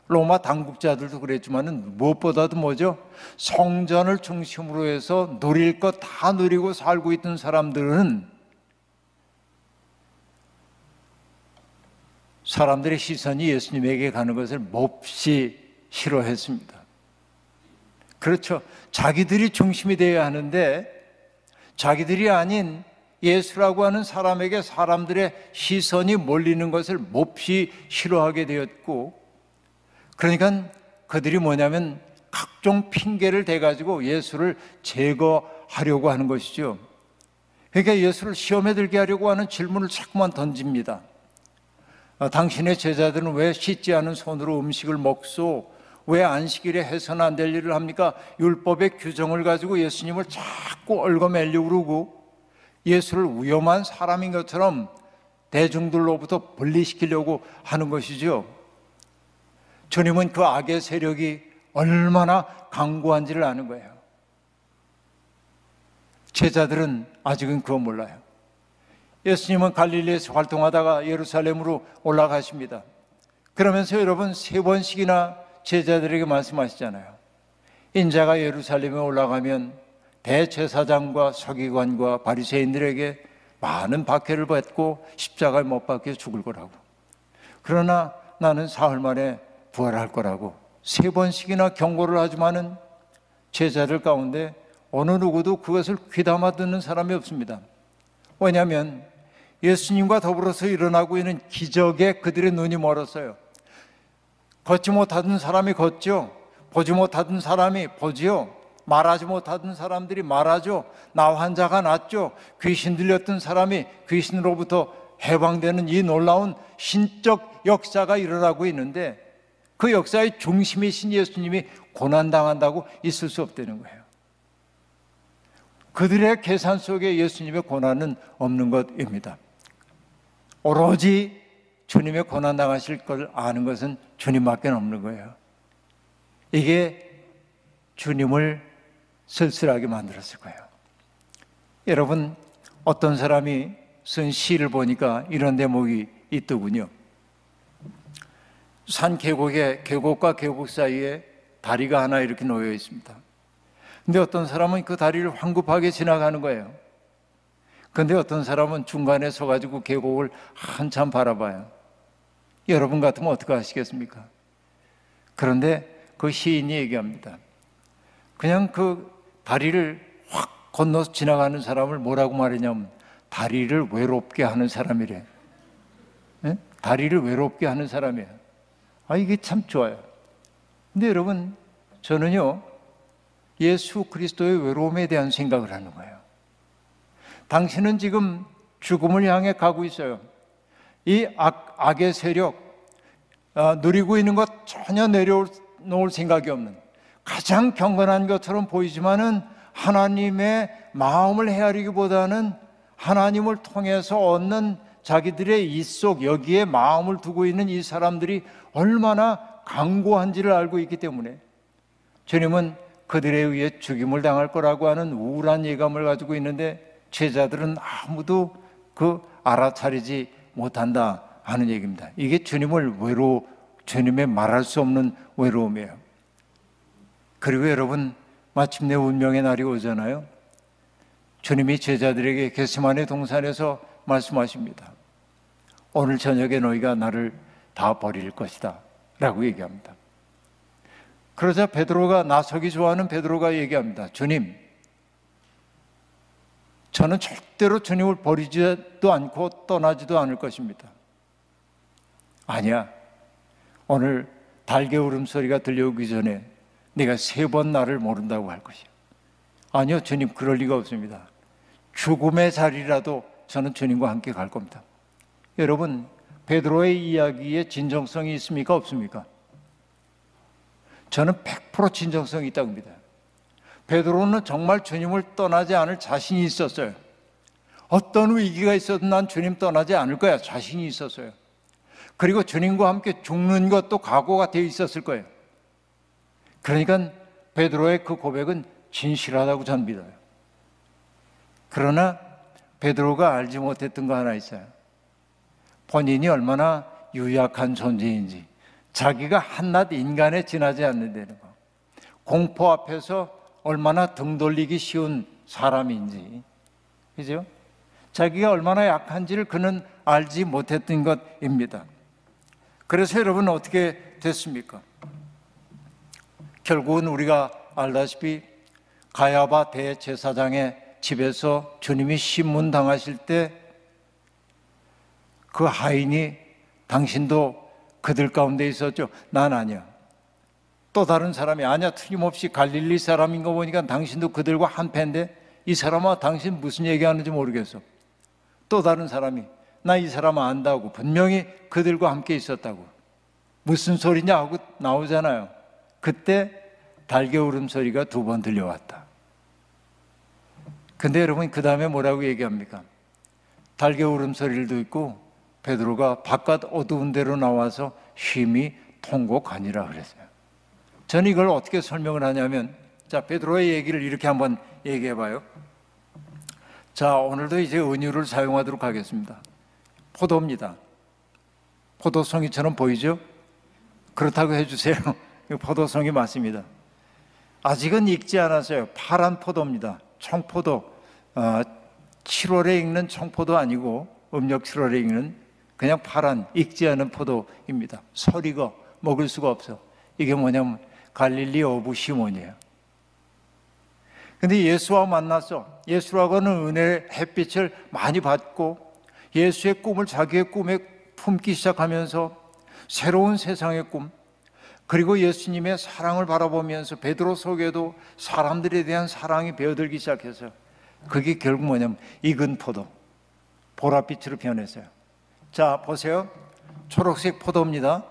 로마 당국자들도 그랬지만은 무엇보다도 뭐죠? 성전을 중심으로 해서 누릴 것 다 누리고 살고 있던 사람들은 사람들의 시선이 예수님에게 가는 것을 몹시 싫어했습니다. 그렇죠. 자기들이 중심이 되어야 하는데 자기들이 아닌 예수라고 하는 사람에게 사람들의 시선이 몰리는 것을 몹시 싫어하게 되었고, 그러니까 그들이 뭐냐면 각종 핑계를 대가지고 예수를 제거하려고 하는 것이죠. 그러니까 예수를 시험에 들게 하려고 하는 질문을 자꾸만 던집니다. 당신의 제자들은 왜 씻지 않은 손으로 음식을 먹소? 왜 안식일에 해서는 안 될 일을 합니까? 율법의 규정을 가지고 예수님을 자꾸 얽어매려고 그러고 예수를 위험한 사람인 것처럼 대중들로부터 분리시키려고 하는 것이죠. 주님은 그 악의 세력이 얼마나 강고한지를 아는 거예요. 제자들은 아직은 그거 몰라요. 예수님은 갈릴리에서 활동하다가 예루살렘으로 올라가십니다. 그러면서 여러분 3번씩이나 제자들에게 말씀하시잖아요. 인자가 예루살렘에 올라가면 대제사장과 서기관과 바리새인들에게 많은 박해를 받고 십자가에 못 박혀 죽을 거라고. 그러나 나는 사흘 만에 부활할 거라고 3번씩이나 경고를 하지만은 제자들 가운데 어느 누구도 그것을 귀담아 듣는 사람이 없습니다. 왜냐하면 예수님과 더불어서 일어나고 있는 기적에 그들의 눈이 멀었어요. 걷지 못하던 사람이 걷죠. 보지 못하던 사람이 보지요. 말하지 못하던 사람들이 말하죠. 나 환자가 낫죠. 귀신 들렸던 사람이 귀신으로부터 해방되는 이 놀라운 신적 역사가 일어나고 있는데 그 역사의 중심이신 예수님이 고난당한다고 있을 수 없다는 거예요. 그들의 계산 속에 예수님의 고난은 없는 것입니다. 오로지 주님의 고난당하실 걸 아는 것은 주님밖에 없는 거예요. 이게 주님을 쓸쓸하게 만들었을 거예요. 여러분, 어떤 사람이 쓴 시를 보니까 이런 대목이 있더군요. 산 계곡에 계곡과 계곡 사이에 다리가 하나 이렇게 놓여 있습니다. 근데 어떤 사람은 그 다리를 황급하게 지나가는 거예요. 근데 어떤 사람은 중간에 서가지고 계곡을 한참 바라봐요. 여러분 같으면 어떻게 하시겠습니까? 그런데 그 시인이 얘기합니다. 그냥 그 다리를 확 건너서 지나가는 사람을 뭐라고 말하냐면 다리를 외롭게 하는 사람이래. 네? 다리를 외롭게 하는 사람이에요. 이게 참 좋아요. 근데 여러분, 저는요 예수 그리스도의 외로움에 대한 생각을 하는 거예요. 당신은 지금 죽음을 향해 가고 있어요. 이 악의 세력, 누리고 있는 것 전혀 내려놓을 생각이 없는, 가장 경건한 것처럼 보이지만은 하나님의 마음을 헤아리기보다는 하나님을 통해서 얻는 자기들의 입속, 여기에 마음을 두고 있는 이 사람들이 얼마나 강고한지를 알고 있기 때문에 주님은 그들에 의해 죽임을 당할 거라고 하는 우울한 예감을 가지고 있는데 제자들은 아무도 그 알아차리지 못한다 하는 얘기입니다. 이게 주님의 말할 수 없는 외로움이에요. 그리고 여러분, 마침내 운명의 날이 오잖아요. 주님이 제자들에게 겟세마네 동산에서 말씀하십니다. 오늘 저녁에 너희가 나를 다 버릴 것이다 라고 얘기합니다. 그러자 베드로가, 나서기 좋아하는 베드로가 얘기합니다. 주님, 저는 절대로 주님을 버리지도 않고 떠나지도 않을 것입니다. 아니야, 오늘 달개 울음소리가 들려오기 전에 네가 3번 나를 모른다고 할 것이야. 아니요 주님, 그럴 리가 없습니다. 죽음의 자리라도 저는 주님과 함께 갈 겁니다. 여러분, 베드로의 이야기에 진정성이 있습니까? 없습니까? 저는 100% 진정성이 있다고 봅니다. 베드로는 정말 주님을 떠나지 않을 자신이 있었어요. 어떤 위기가 있어도 난 주님 떠나지 않을 거야 자신이 있었어요. 그리고 주님과 함께 죽는 것도 각오가 되어 있었을 거예요. 그러니까 베드로의 그 고백은 진실하다고 저는 믿어요. 그러나 베드로가 알지 못했던 거 하나 있어요. 본인이 얼마나 유약한 존재인지, 자기가 한낱 인간에 지나지 않는다는 거, 공포 앞에서 얼마나 등 돌리기 쉬운 사람인지, 그죠? 자기가 얼마나 약한지를 그는 알지 못했던 것입니다. 그래서 여러분 어떻게 됐습니까? 결국은 우리가 알다시피 가야바 대제사장의 집에서 주님이 신문당하실 때 그 하인이 당신도 그들 가운데 있었죠? 난 아니야. 또 다른 사람이 아니야. 틀림없이 갈릴리 사람인 거 보니까 당신도 그들과 한패인데 이 사람아 당신 무슨 얘기하는지 모르겠어. 또 다른 사람이 나 이 사람 안다고 분명히 그들과 함께 있었다고. 무슨 소리냐 하고 나오잖아요. 그때 달개 울음소리가 2번 들려왔다. 근데 여러분 그 다음에 뭐라고 얘기합니까? 달개 울음소리를 듣고 베드로가 바깥 어두운 데로 나와서 심히 통곡하니라 그랬어요. 저는 이걸 어떻게 설명을 하냐면, 자, 베드로의 얘기를 이렇게 한번 얘기해 봐요. 자, 오늘도 이제 은유를 사용하도록 하겠습니다. 포도입니다. 포도송이처럼 보이죠? 그렇다고 해주세요. 포도송이 맞습니다. 아직은 익지 않았어요. 파란 포도입니다. 청포도, 7월에 익는 청포도 아니고 음력 7월에 익는 그냥 파란 익지 않은 포도입니다. 설이 익어 먹을 수가 없어. 이게 뭐냐면 갈릴리 어부 시몬이에요. 근데 예수와 만났어. 예수라고는 은혜의 햇빛을 많이 받고 예수의 꿈을 자기의 꿈에 품기 시작하면서 새로운 세상의 꿈, 그리고 예수님의 사랑을 바라보면서 베드로 속에도 사람들에 대한 사랑이 배어들기 시작해서 그게 결국 뭐냐면 익은 포도, 보랏빛으로 변했어요. 자, 보세요. 초록색 포도입니다.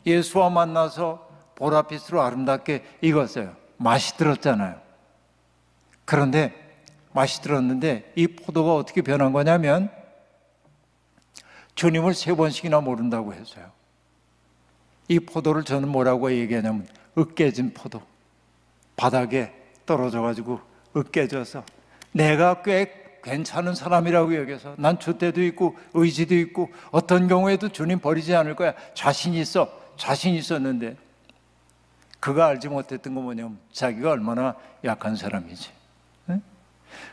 예수와 만나서 보랏빛으로 아름답게 익었어요. 맛이 들었잖아요. 그런데 맛이 들었는데 이 포도가 어떻게 변한 거냐면 주님을 3번씩이나 모른다고 했어요. 이 포도를 저는 뭐라고 얘기하냐면 으깨진 포도. 바닥에 떨어져가지고 으깨져서 내가 꽤 괜찮은 사람이라고 여겨서 난 줏대도 있고 의지도 있고 어떤 경우에도 주님 버리지 않을 거야. 자신 있었는데 그가 알지 못했던 건 뭐냐면 자기가 얼마나 약한 사람이지.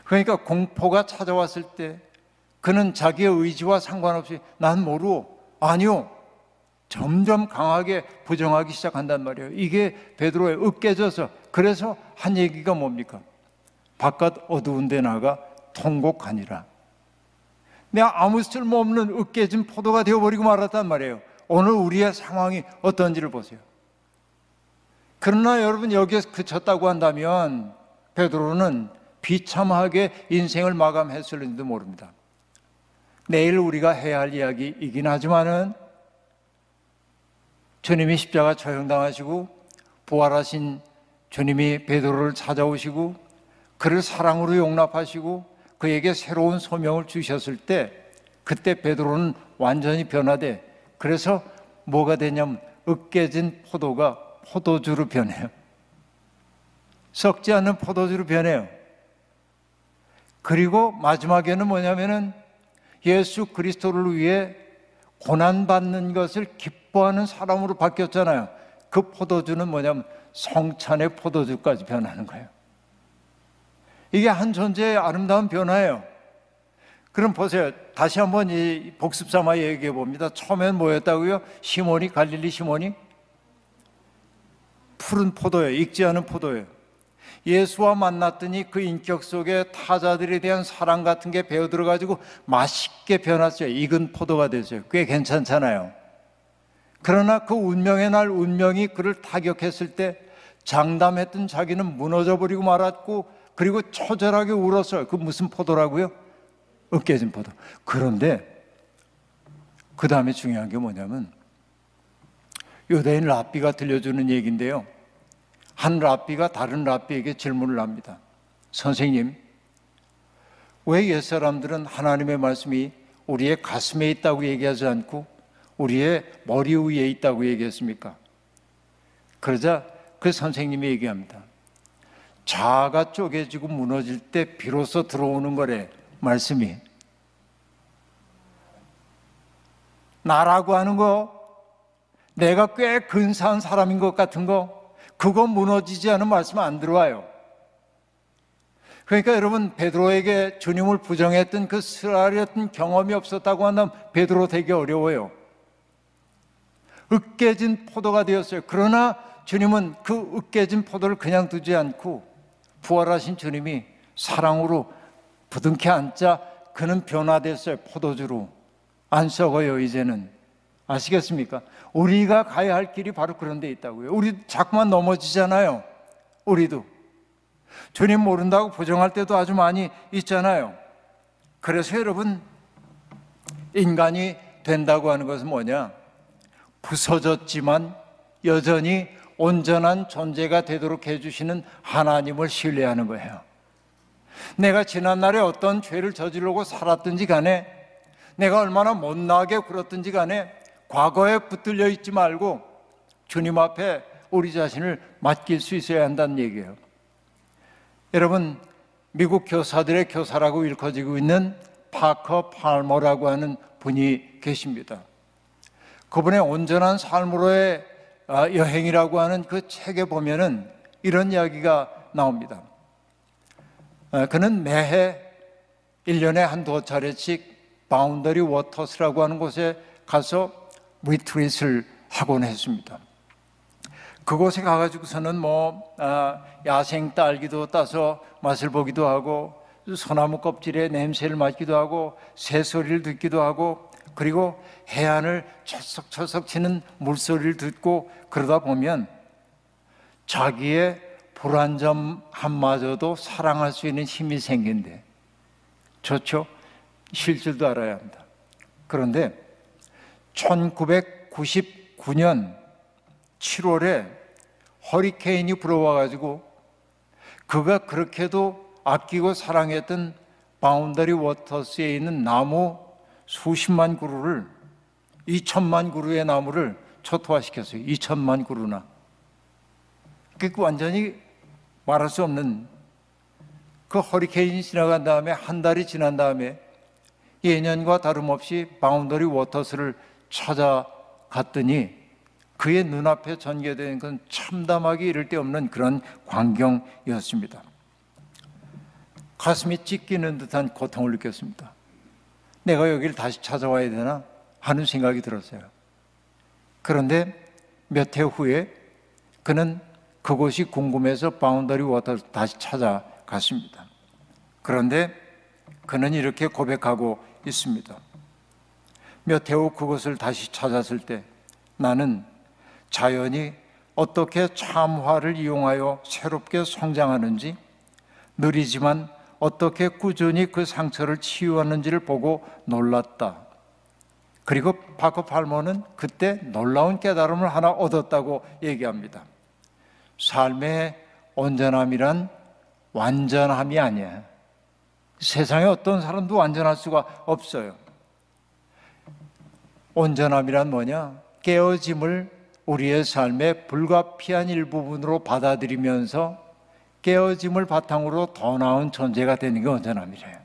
그러니까 공포가 찾아왔을 때 그는 자기의 의지와 상관없이 난 모르오, 아니요, 점점 강하게 부정하기 시작한단 말이에요. 이게 베드로의 으깨져서, 그래서 한 얘기가 뭡니까? 바깥 어두운 데 나가 통곡하니라. 내가 아무 쓸모없는 으깨진 포도가 되어버리고 말았단 말이에요. 오늘 우리의 상황이 어떤지를 보세요. 그러나 여러분 여기에서 그쳤다고 한다면 베드로는 비참하게 인생을 마감했을지도 모릅니다. 내일 우리가 해야 할 이야기이긴 하지만은 주님이 십자가 처형당하시고 부활하신 주님이 베드로를 찾아오시고 그를 사랑으로 용납하시고 그에게 새로운 소명을 주셨을 때 그때 베드로는 완전히 변화돼. 그래서 뭐가 되냐면 으깨진 포도가 포도주로 변해요. 썩지 않는 포도주로 변해요. 그리고 마지막에는 뭐냐면은 예수 그리스도를 위해 고난받는 것을 기뻐하는 사람으로 바뀌었잖아요. 그 포도주는 뭐냐면 성찬의 포도주까지 변하는 거예요. 이게 한 존재의 아름다운 변화예요. 그럼 보세요. 다시 한번 이 복습 삼아 얘기해 봅니다. 처음엔 뭐였다고요? 시몬이, 갈릴리 시몬이? 푸른 포도예요. 익지 않은 포도예요. 예수와 만났더니 그 인격 속에 타자들에 대한 사랑 같은 게 배어들어가지고 맛있게 변했어요. 익은 포도가 됐어요. 꽤 괜찮잖아요. 그러나 그 운명의 날 운명이 그를 타격했을 때 장담했던 자기는 무너져버리고 말았고 그리고 처절하게 울었어요. 그 무슨 포도라고요? 으깨진 포도. 그런데 그 다음에 중요한 게 뭐냐면 유대인 랍비가 들려주는 얘기인데요. 한 랍비가 다른 랍비에게 질문을 합니다. 선생님, 왜 옛사람들은 하나님의 말씀이 우리의 가슴에 있다고 얘기하지 않고 우리의 머리 위에 있다고 얘기했습니까? 그러자 그 선생님이 얘기합니다. 자아가 쪼개지고 무너질 때 비로소 들어오는 거래, 말씀이. 나라고 하는 거, 내가 꽤 근사한 사람인 것 같은 거, 그거 무너지지 않은 말씀 안 들어와요. 그러니까 여러분, 베드로에게 주님을 부정했던 그 쓰라렸던 경험이 없었다고 한다면 베드로 되기 어려워요. 으깨진 포도가 되었어요. 그러나 주님은 그 으깨진 포도를 그냥 두지 않고 부활하신 주님이 사랑으로 부둥켜 안자 그는 변화됐어요. 포도주로. 안 썩어요 이제는. 아시겠습니까? 우리가 가야 할 길이 바로 그런 데 있다고요. 우리 자꾸만 넘어지잖아요. 우리도 주님 모른다고 부정할 때도 아주 많이 있잖아요. 그래서 여러분, 인간이 된다고 하는 것은 뭐냐? 부서졌지만 여전히 온전한 존재가 되도록 해주시는 하나님을 신뢰하는 거예요. 내가 지난날에 어떤 죄를 저지르고 살았든지 간에, 내가 얼마나 못나게 굴었든지 간에 과거에 붙들려 있지 말고 주님 앞에 우리 자신을 맡길 수 있어야 한다는 얘기예요. 여러분, 미국 교사들의 교사라고 일컬어지고 있는 파커 팔머라고 하는 분이 계십니다. 그분의 온전한 삶으로의 여행이라고 하는 그 책에 보면은 이런 이야기가 나옵니다. 그는 매해 1년에 한두 차례씩 바운더리 워터스라고 하는 곳에 가서 리트릿을 하곤 했습니다. 그곳에 가가지고서는 야생 딸기도 따서 맛을 보기도 하고, 소나무 껍질의 냄새를 맡기도 하고, 새소리를 듣기도 하고, 그리고 해안을 철썩철썩 치는 물소리를 듣고, 그러다 보면 자기의 불안정함마저도 사랑할 수 있는 힘이 생긴대. 좋죠? 쉴 줄도 알아야 합니다. 그런데 1999년 7월에 허리케인이 불어와가지고 그가 그렇게도 아끼고 사랑했던 바운더리 워터스에 있는 나무 수십만 그루를, 2천만 그루의 나무를 초토화시켰어요. 2천만 그루나. 그 완전히 말할 수 없는, 그 허리케인이 지나간 다음에 한 달이 지난 다음에 예년과 다름없이 바운더리 워터스를 찾아갔더니 그의 눈앞에 전개된 건 참담하기 이를 데 없는 그런 광경이었습니다. 가슴이 찢기는 듯한 고통을 느꼈습니다. 내가 여기를 다시 찾아와야 되나 하는 생각이 들었어요. 그런데 몇 해 후에 그는 그곳이 궁금해서 바운더리 워터를 다시 찾아갔습니다. 그런데 그는 이렇게 고백하고 있습니다. 몇 해 후 그곳을 다시 찾았을 때 나는 자연이 어떻게 참화를 이용하여 새롭게 성장하는지, 느리지만 어떻게 꾸준히 그 상처를 치유하는지를 보고 놀랐다. 그리고 파커 팔머는 그때 놀라운 깨달음을 하나 얻었다고 얘기합니다. 삶의 온전함이란 완전함이 아니야. 세상에 어떤 사람도 완전할 수가 없어요. 온전함이란 뭐냐? 깨어짐을 우리의 삶의 불가피한 일부분으로 받아들이면서 깨어짐을 바탕으로 더 나은 존재가 되는 게 온전함이래요.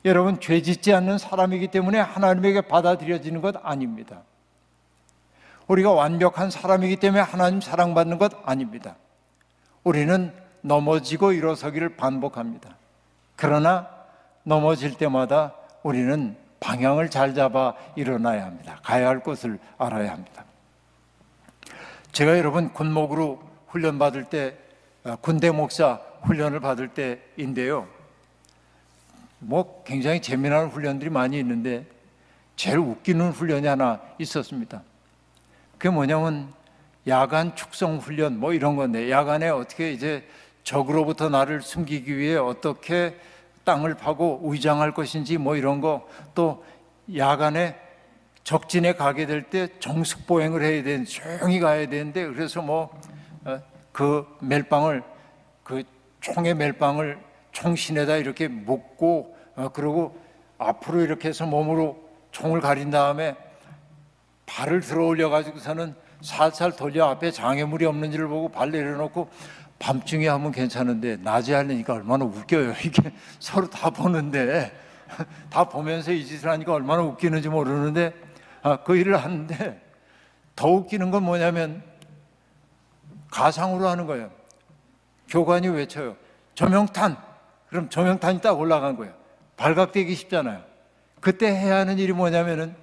여러분, 죄 짓지 않는 사람이기 때문에 하나님에게 받아들여지는 것 아닙니다. 우리가 완벽한 사람이기 때문에 하나님 사랑받는 것 아닙니다. 우리는 넘어지고 일어서기를 반복합니다. 그러나 넘어질 때마다 우리는 방향을 잘 잡아 일어나야 합니다. 가야 할 곳을 알아야 합니다. 제가 여러분 군목으로 훈련 받을 때, 군대 목사 훈련을 받을 때인데요. 굉장히 재미난 훈련들이 많이 있는데 제일 웃기는 훈련이 하나 있었습니다. 그게 뭐냐면 야간 축성 훈련 이런 건데, 야간에 어떻게 이제 적으로부터 나를 숨기기 위해 어떻게 땅을 파고 의장할 것인지 뭐 이런 거, 또 야간에 적진에 가게 될 때 정숙 보행을 해야 되는, 조용히 가야 되는데, 그래서 그 멜빵을, 그 총의 멜빵을 총신에다 이렇게 묶고, 그리고 앞으로 이렇게 해서 몸으로 총을 가린 다음에 발을 들어 올려 가지고서는 살살 돌려 앞에 장애물이 없는지를 보고 발 내려놓고, 밤중에 하면 괜찮은데 낮에 하려니까 얼마나 웃겨요. 이게 서로 다 보는데, 다 보면서 이 짓을 하니까 얼마나 웃기는지 모르는데, 그 일을 하는데 더 웃기는 건 뭐냐면 가상으로 하는 거예요. 교관이 외쳐요. 조명탄. 그럼 조명탄이 딱 올라간 거예요. 발각되기 쉽잖아요. 그때 해야 하는 일이 뭐냐면은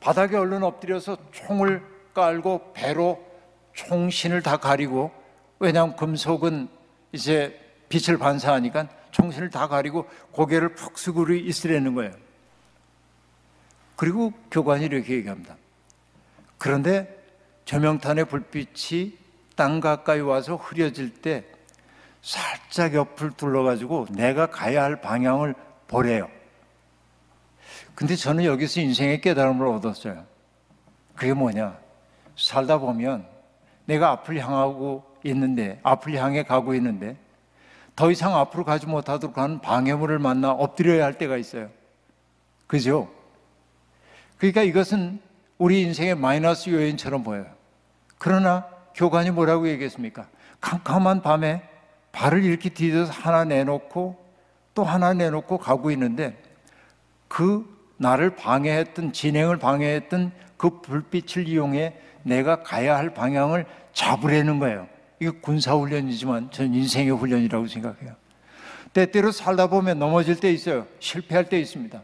바닥에 얼른 엎드려서 총을 깔고 배로 총신을 다 가리고, 왜냐하면 금속은 이제 빛을 반사하니까 총신을 다 가리고 고개를 푹 숙이고 있으려는 거예요. 그리고 교관이 이렇게 얘기합니다. 그런데 조명탄의 불빛이 땅 가까이 와서 흐려질 때 살짝 옆을 둘러가지고 내가 가야 할 방향을 보래요. 근데 저는 여기서 인생의 깨달음을 얻었어요. 그게 뭐냐? 살다 보면 내가 앞을 향하고 있는데, 앞을 향해 가고 있는데 더 이상 앞으로 가지 못하도록 하는 방해물을 만나 엎드려야 할 때가 있어요. 그죠? 그러니까 이것은 우리 인생의 마이너스 요인처럼 보여요. 그러나 교관이 뭐라고 얘기했습니까? 캄캄한 밤에 발을 이렇게 디뎌서 하나 내놓고 또 하나 내놓고 가고 있는데, 그 나를 방해했던, 진행을 방해했던 그 불빛을 이용해 내가 가야 할 방향을 잡으려는 거예요. 이게 군사훈련이지만 저는 인생의 훈련이라고 생각해요. 때때로 살다 보면 넘어질 때 있어요. 실패할 때 있습니다.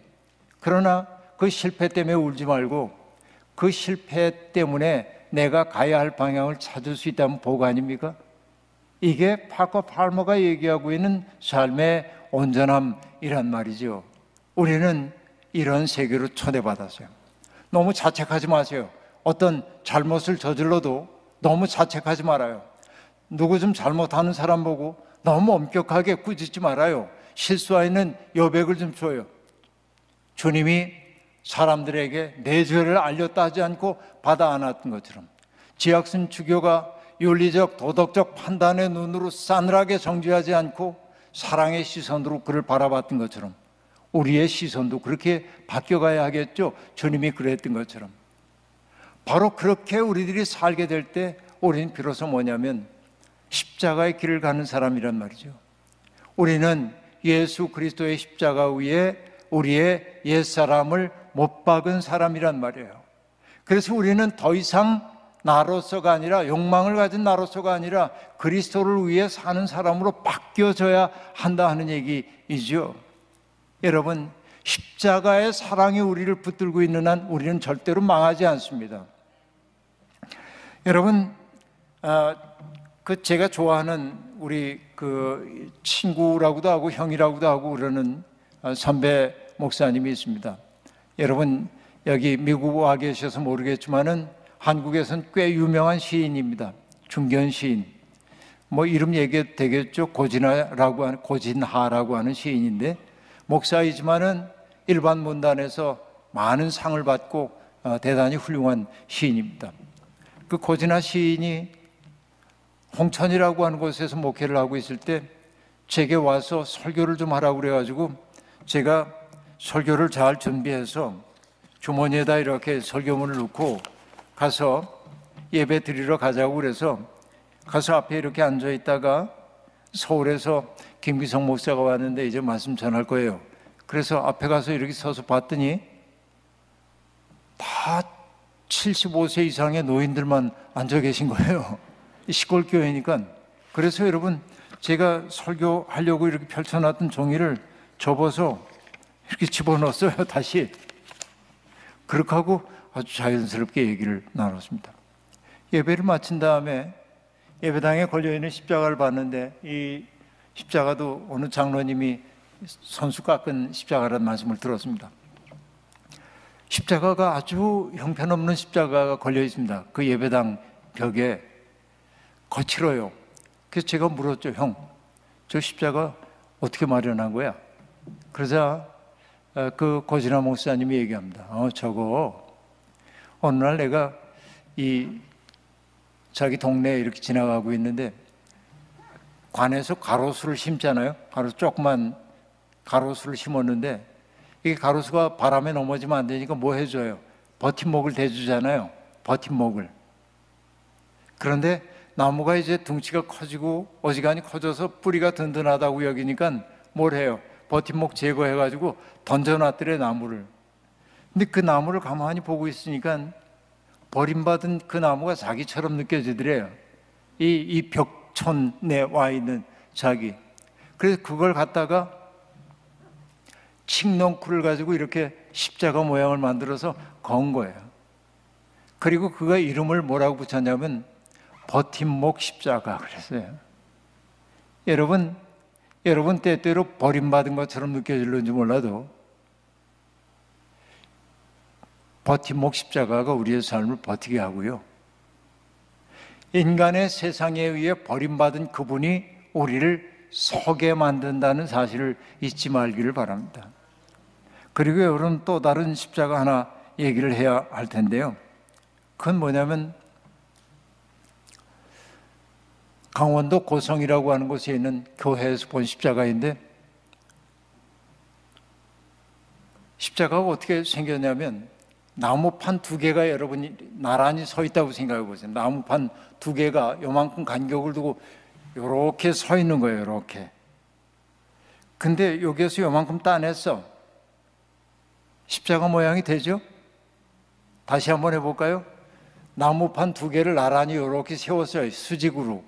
그러나 그 실패 때문에 울지 말고 그 실패 때문에 내가 가야 할 방향을 찾을 수 있다면 복 아닙니까? 이게 파커 팔머가 얘기하고 있는 삶의 온전함이란 말이죠. 우리는 이런 세계로 초대받았어요. 너무 자책하지 마세요. 어떤 잘못을 저질러도 너무 자책하지 말아요. 누구 좀 잘못하는 사람 보고 너무 엄격하게 꾸짖지 말아요. 실수하는 여백을 좀 줘요. 주님이 사람들에게 내 죄를 알렸다 하지 않고 받아 안았던 것처럼, 지학슨 주교가 윤리적 도덕적 판단의 눈으로 싸늘하게 정죄하지 않고 사랑의 시선으로 그를 바라봤던 것처럼 우리의 시선도 그렇게 바뀌어가야 하겠죠. 주님이 그랬던 것처럼. 바로 그렇게 우리들이 살게 될 때 우리는 비로소 뭐냐면 십자가의 길을 가는 사람이란 말이죠. 우리는 예수 그리스도의 십자가 위에 우리의 옛사람을 못 박은 사람이란 말이에요. 그래서 우리는 더 이상 나로서가 아니라, 욕망을 가진 나로서가 아니라 그리스도를 위해 사는 사람으로 바뀌어져야 한다 하는 얘기이죠. 여러분, 십자가의 사랑이 우리를 붙들고 있는 한 우리는 절대로 망하지 않습니다. 여러분, 제가 좋아하는 우리 그 친구라고도 하고 형이라고도 하고 그러는 선배 목사님이 있습니다. 여러분, 여기 미국 와 계셔서 모르겠지만은 한국에서는 꽤 유명한 시인입니다. 중견 시인. 뭐 이름 얘기해도 되겠죠? 고진하라고 하는 시인인데, 목사이지만은 일반 문단에서 많은 상을 받고 대단히 훌륭한 시인입니다. 그 고진하 시인이 홍천이라고 하는 곳에서 목회를 하고 있을 때 제게 와서 설교를 좀 하라고 그래가지고 제가 설교를 잘 준비해서 주머니에다 이렇게 설교문을 넣고 가서 예배 드리러 가자고 그래서 가서 앞에 이렇게 앉아 있다가 서울에서 김기성 목사가 왔는데 이제 말씀 전할 거예요. 그래서 앞에 가서 이렇게 서서 봤더니 다 75세 이상의 노인들만 앉아 계신 거예요. 시골교회니까. 그래서 여러분, 제가 설교하려고 이렇게 펼쳐놨던 종이를 접어서 이렇게 집어넣었어요. 다시. 그렇게 하고 아주 자연스럽게 얘기를 나눴습니다. 예배를 마친 다음에 예배당에 걸려있는 십자가를 봤는데, 이 십자가도 어느 장로님이 손수 깎은 십자가라는 말씀을 들었습니다. 십자가가 아주 형편없는 십자가가 걸려 있습니다. 그 예배당 벽에 거칠어요. 그래서 제가 물었죠. 형, 저 십자가 어떻게 마련한 거야? 그러자 그 고진아 목사님이 얘기합니다. 저거 어느 날 내가 이 자기 동네에 이렇게 지나가고 있는데 관에서 가로수를 심잖아요. 조그만 가로수를 심었는데 이 가로수가 바람에 넘어지면 안 되니까 뭐 해줘요? 버팀목을 대주잖아요. 버팀목을. 그런데 나무가 이제 둥치가 커지고 어지간히 커져서 뿌리가 든든하다고 여기니까 뭘 해요? 버팀목 제거해가지고 던져놨더래, 나무를. 근데 그 나무를 가만히 보고 있으니까 버림받은 그 나무가 자기처럼 느껴지더래요. 이 벽촌에 와 있는 자기. 그래서 그걸 갖다가 칡넝쿨을 가지고 이렇게 십자가 모양을 만들어서 건 거예요. 그리고 그가 이름을 뭐라고 붙였냐면 버팀목 십자가 그랬어요. 여러분 때때로 버림받은 것처럼 느껴질는지 몰라도 버팀목 십자가가 우리의 삶을 버티게 하고요, 인간의 세상에 의해 버림받은 그분이 우리를 서게 만든다는 사실을 잊지 말기를 바랍니다. 그리고 여러분, 또 다른 십자가 하나 얘기를 해야 할 텐데요, 그건 뭐냐면 강원도 고성이라고 하는 곳에 있는 교회에서 본 십자가인데, 십자가가 어떻게 생겼냐면 나무판 두 개가 여러분이 나란히 서 있다고 생각해 보세요. 나무판 두 개가 요만큼 간격을 두고 요렇게 서 있는 거예요. 요렇게. 근데 여기에서 요만큼 따냈어. 십자가 모양이 되죠? 다시 한번 해볼까요? 나무판 두 개를 나란히 요렇게 세웠어요. 수직으로.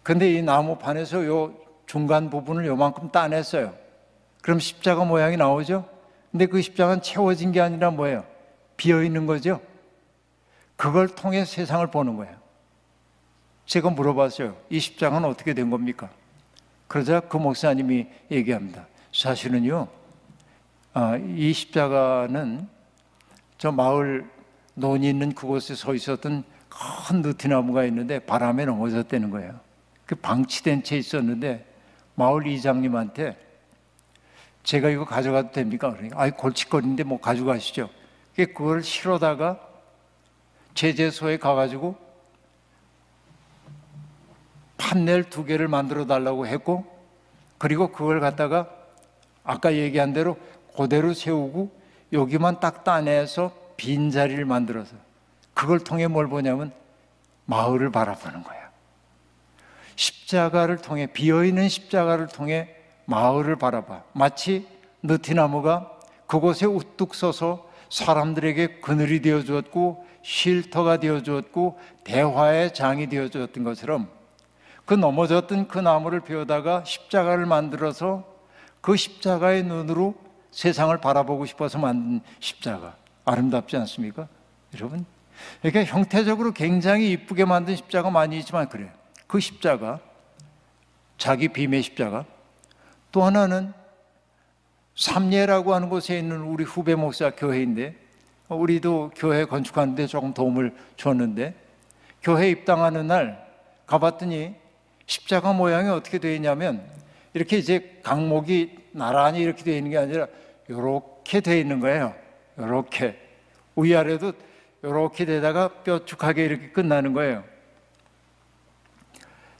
근데 이 나무판에서 요 중간 부분을 요만큼 따냈어요. 그럼 십자가 모양이 나오죠? 근데 그 십자가는 채워진 게 아니라 뭐예요? 비어 있는 거죠? 그걸 통해 세상을 보는 거예요. 제가 물어봤어요. 이 십자가는 어떻게 된 겁니까? 그러자 그 목사님이 얘기합니다. 사실은요, 이 십자가는 저 마을 논이 있는 그곳에 서 있었던 큰 느티나무가 있는데 바람에 넘어졌다는 거예요. 그 방치된 채 있었는데 마을 이장님한테 제가 이거 가져가도 됩니까? 그러니까 아이 골칫거리인데 뭐 가져가시죠. 그걸 실어다가 제재소에 가가지고 판넬 두 개를 만들어 달라고 했고, 그리고 그걸 갖다가 아까 얘기한 대로 그대로 세우고 여기만 딱 따내서 빈자리를 만들어서 그걸 통해 뭘 보냐면 마을을 바라보는 거야. 십자가를 통해, 비어있는 십자가를 통해 마을을 바라봐. 마치 느티나무가 그곳에 우뚝 서서 사람들에게 그늘이 되어 주었고 쉴터가 되어 주었고 대화의 장이 되어 주었던 것처럼, 그 넘어졌던 그 나무를 베어다가 십자가를 만들어서 그 십자가의 눈으로 세상을 바라보고 싶어서 만든 십자가. 아름답지 않습니까? 여러분, 이렇게 형태적으로 굉장히 이쁘게 만든 십자가 많이 있지만 그래요. 그 십자가, 자기 빔의 십자가. 또 하나는 삼례라고 하는 곳에 있는 우리 후배 목사 교회인데, 우리도 교회 건축하는데 조금 도움을 줬는데, 교회 입당하는 날 가봤더니 십자가 모양이 어떻게 되어 있냐면 이렇게 이제 강목이 나란히 이렇게 되어 있는 게 아니라 이렇게 되어 있는 거예요. 이렇게 위아래도 이렇게 되다가 뾰족하게 이렇게 끝나는 거예요.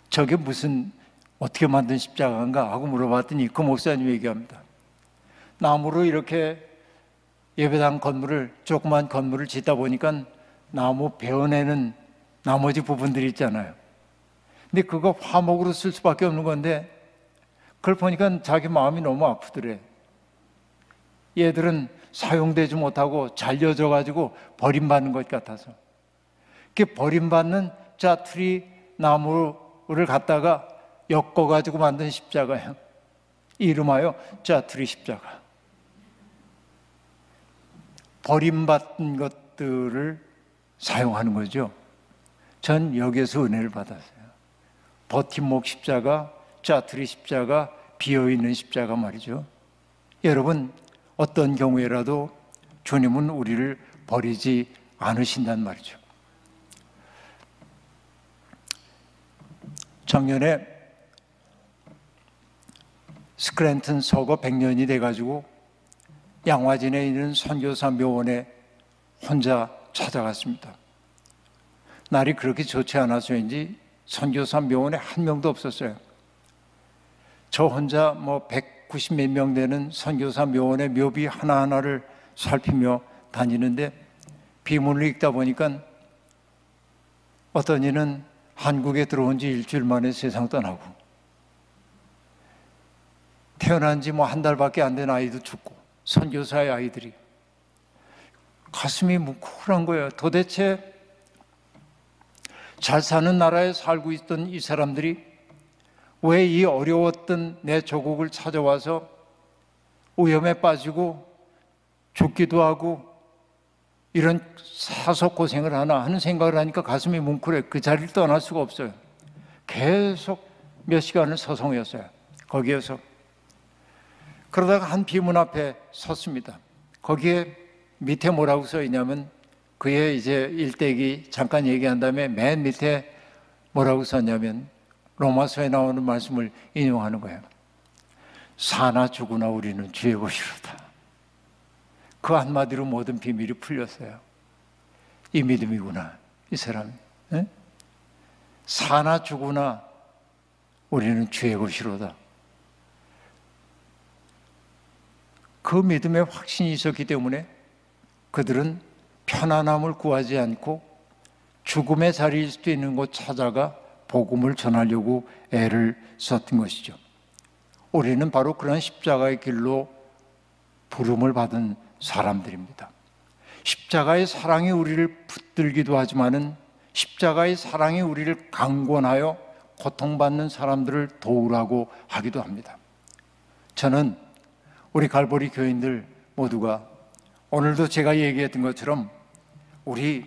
저게 무슨 어떻게 만든 십자가인가 하고 물어봤더니 그 목사님이 얘기합니다. 나무로 이렇게 예배당 건물을, 조그만 건물을 짓다 보니까 나무 베어내는 나머지 부분들이 있잖아요. 근데 그거 화목으로 쓸 수밖에 없는 건데 그걸 보니까 자기 마음이 너무 아프더래. 얘들은 사용되지 못하고 잘려져 가지고 버림받는 것 같아서. 그 버림받는 짜투리 나무를 갖다가 엮어 가지고 만든 십자가예요. 이름하여 짜투리 십자가. 버림받은 것들을 사용하는 거죠. 전 여기에서 은혜를 받았어요. 버팀목 십자가, 짜투리 십자가, 비어있는 십자가 말이죠. 여러분, 어떤 경우에라도 주님은 우리를 버리지 않으신단 말이죠. 작년에 스크랜튼 서거 100년이 돼가지고 양화진에 있는 선교사 묘원에 혼자 찾아갔습니다. 날이 그렇게 좋지 않아서인지 선교사 묘원에 한 명도 없었어요. 저 혼자 190 몇 명 되는 선교사 묘원의 묘비 하나하나를 살피며 다니는데 비문을 읽다 보니까 어떤 이는 한국에 들어온 지 일주일 만에 세상 떠나고, 태어난 지 한 달밖에 안 된 아이도 죽고, 선교사의 아이들이. 가슴이 뭉클한 거예요. 도대체 잘 사는 나라에 살고 있던 이 사람들이 왜 이 어려웠던 내 조국을 찾아와서 오염에 빠지고 죽기도 하고 이런 사속 고생을 하나 하는 생각을 하니까 가슴이 뭉클해. 그 자리를 떠날 수가 없어요. 계속 몇 시간을 서성였어요. 거기에서. 그러다가 한 비문 앞에 섰습니다. 거기에 밑에 뭐라고 써 있냐면, 그의 이제 일대기 잠깐 얘기한 다음에 맨 밑에 뭐라고 썼냐면 로마서에 나오는 말씀을 인용하는 거예요. 사나 죽으나 우리는 주의 것이로다. 그 한마디로 모든 비밀이 풀렸어요. 이 믿음이구나, 이 사람이. 네? 사나 죽으나 우리는 주의 것이로다. 그 믿음에 확신이 있었기 때문에 그들은 편안함을 구하지 않고 죽음의 자리일 수도 있는 곳 찾아가 복음을 전하려고 애를 썼던 것이죠. 우리는 바로 그런 십자가의 길로 부름을 받은 사람들입니다. 십자가의 사랑이 우리를 붙들기도 하지만은 십자가의 사랑이 우리를 강권하여 고통받는 사람들을 도우라고 하기도 합니다. 저는 우리 갈보리 교인들 모두가 오늘도 제가 얘기했던 것처럼 우리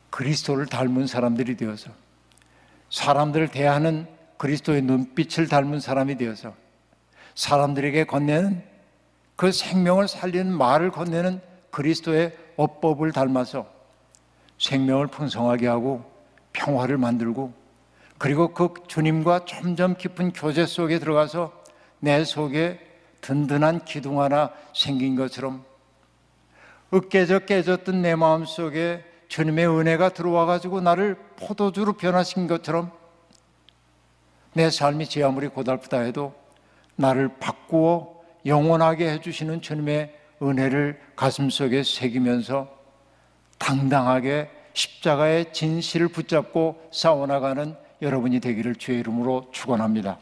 그리스도를 닮은 사람들이 되어서, 사람들을 대하는 그리스도의 눈빛을 닮은 사람이 되어서, 사람들에게 건네는 그 생명을 살리는 말을 건네는 그리스도의 어법을 닮아서 생명을 풍성하게 하고 평화를 만들고, 그리고 그 주님과 점점 깊은 교제 속에 들어가서 내 속에 든든한 기둥 하나 생긴 것처럼, 으깨져 깨졌던 내 마음 속에 주님의 은혜가 들어와 가지고 나를 포도주로 변화시킨 것처럼, 내 삶이 제 아무리 고달프다 해도 나를 바꾸어 영원하게 해주시는 주님의 은혜를 가슴속에 새기면서 당당하게 십자가의 진실을 붙잡고 싸워나가는 여러분이 되기를 주의 이름으로 축원합니다.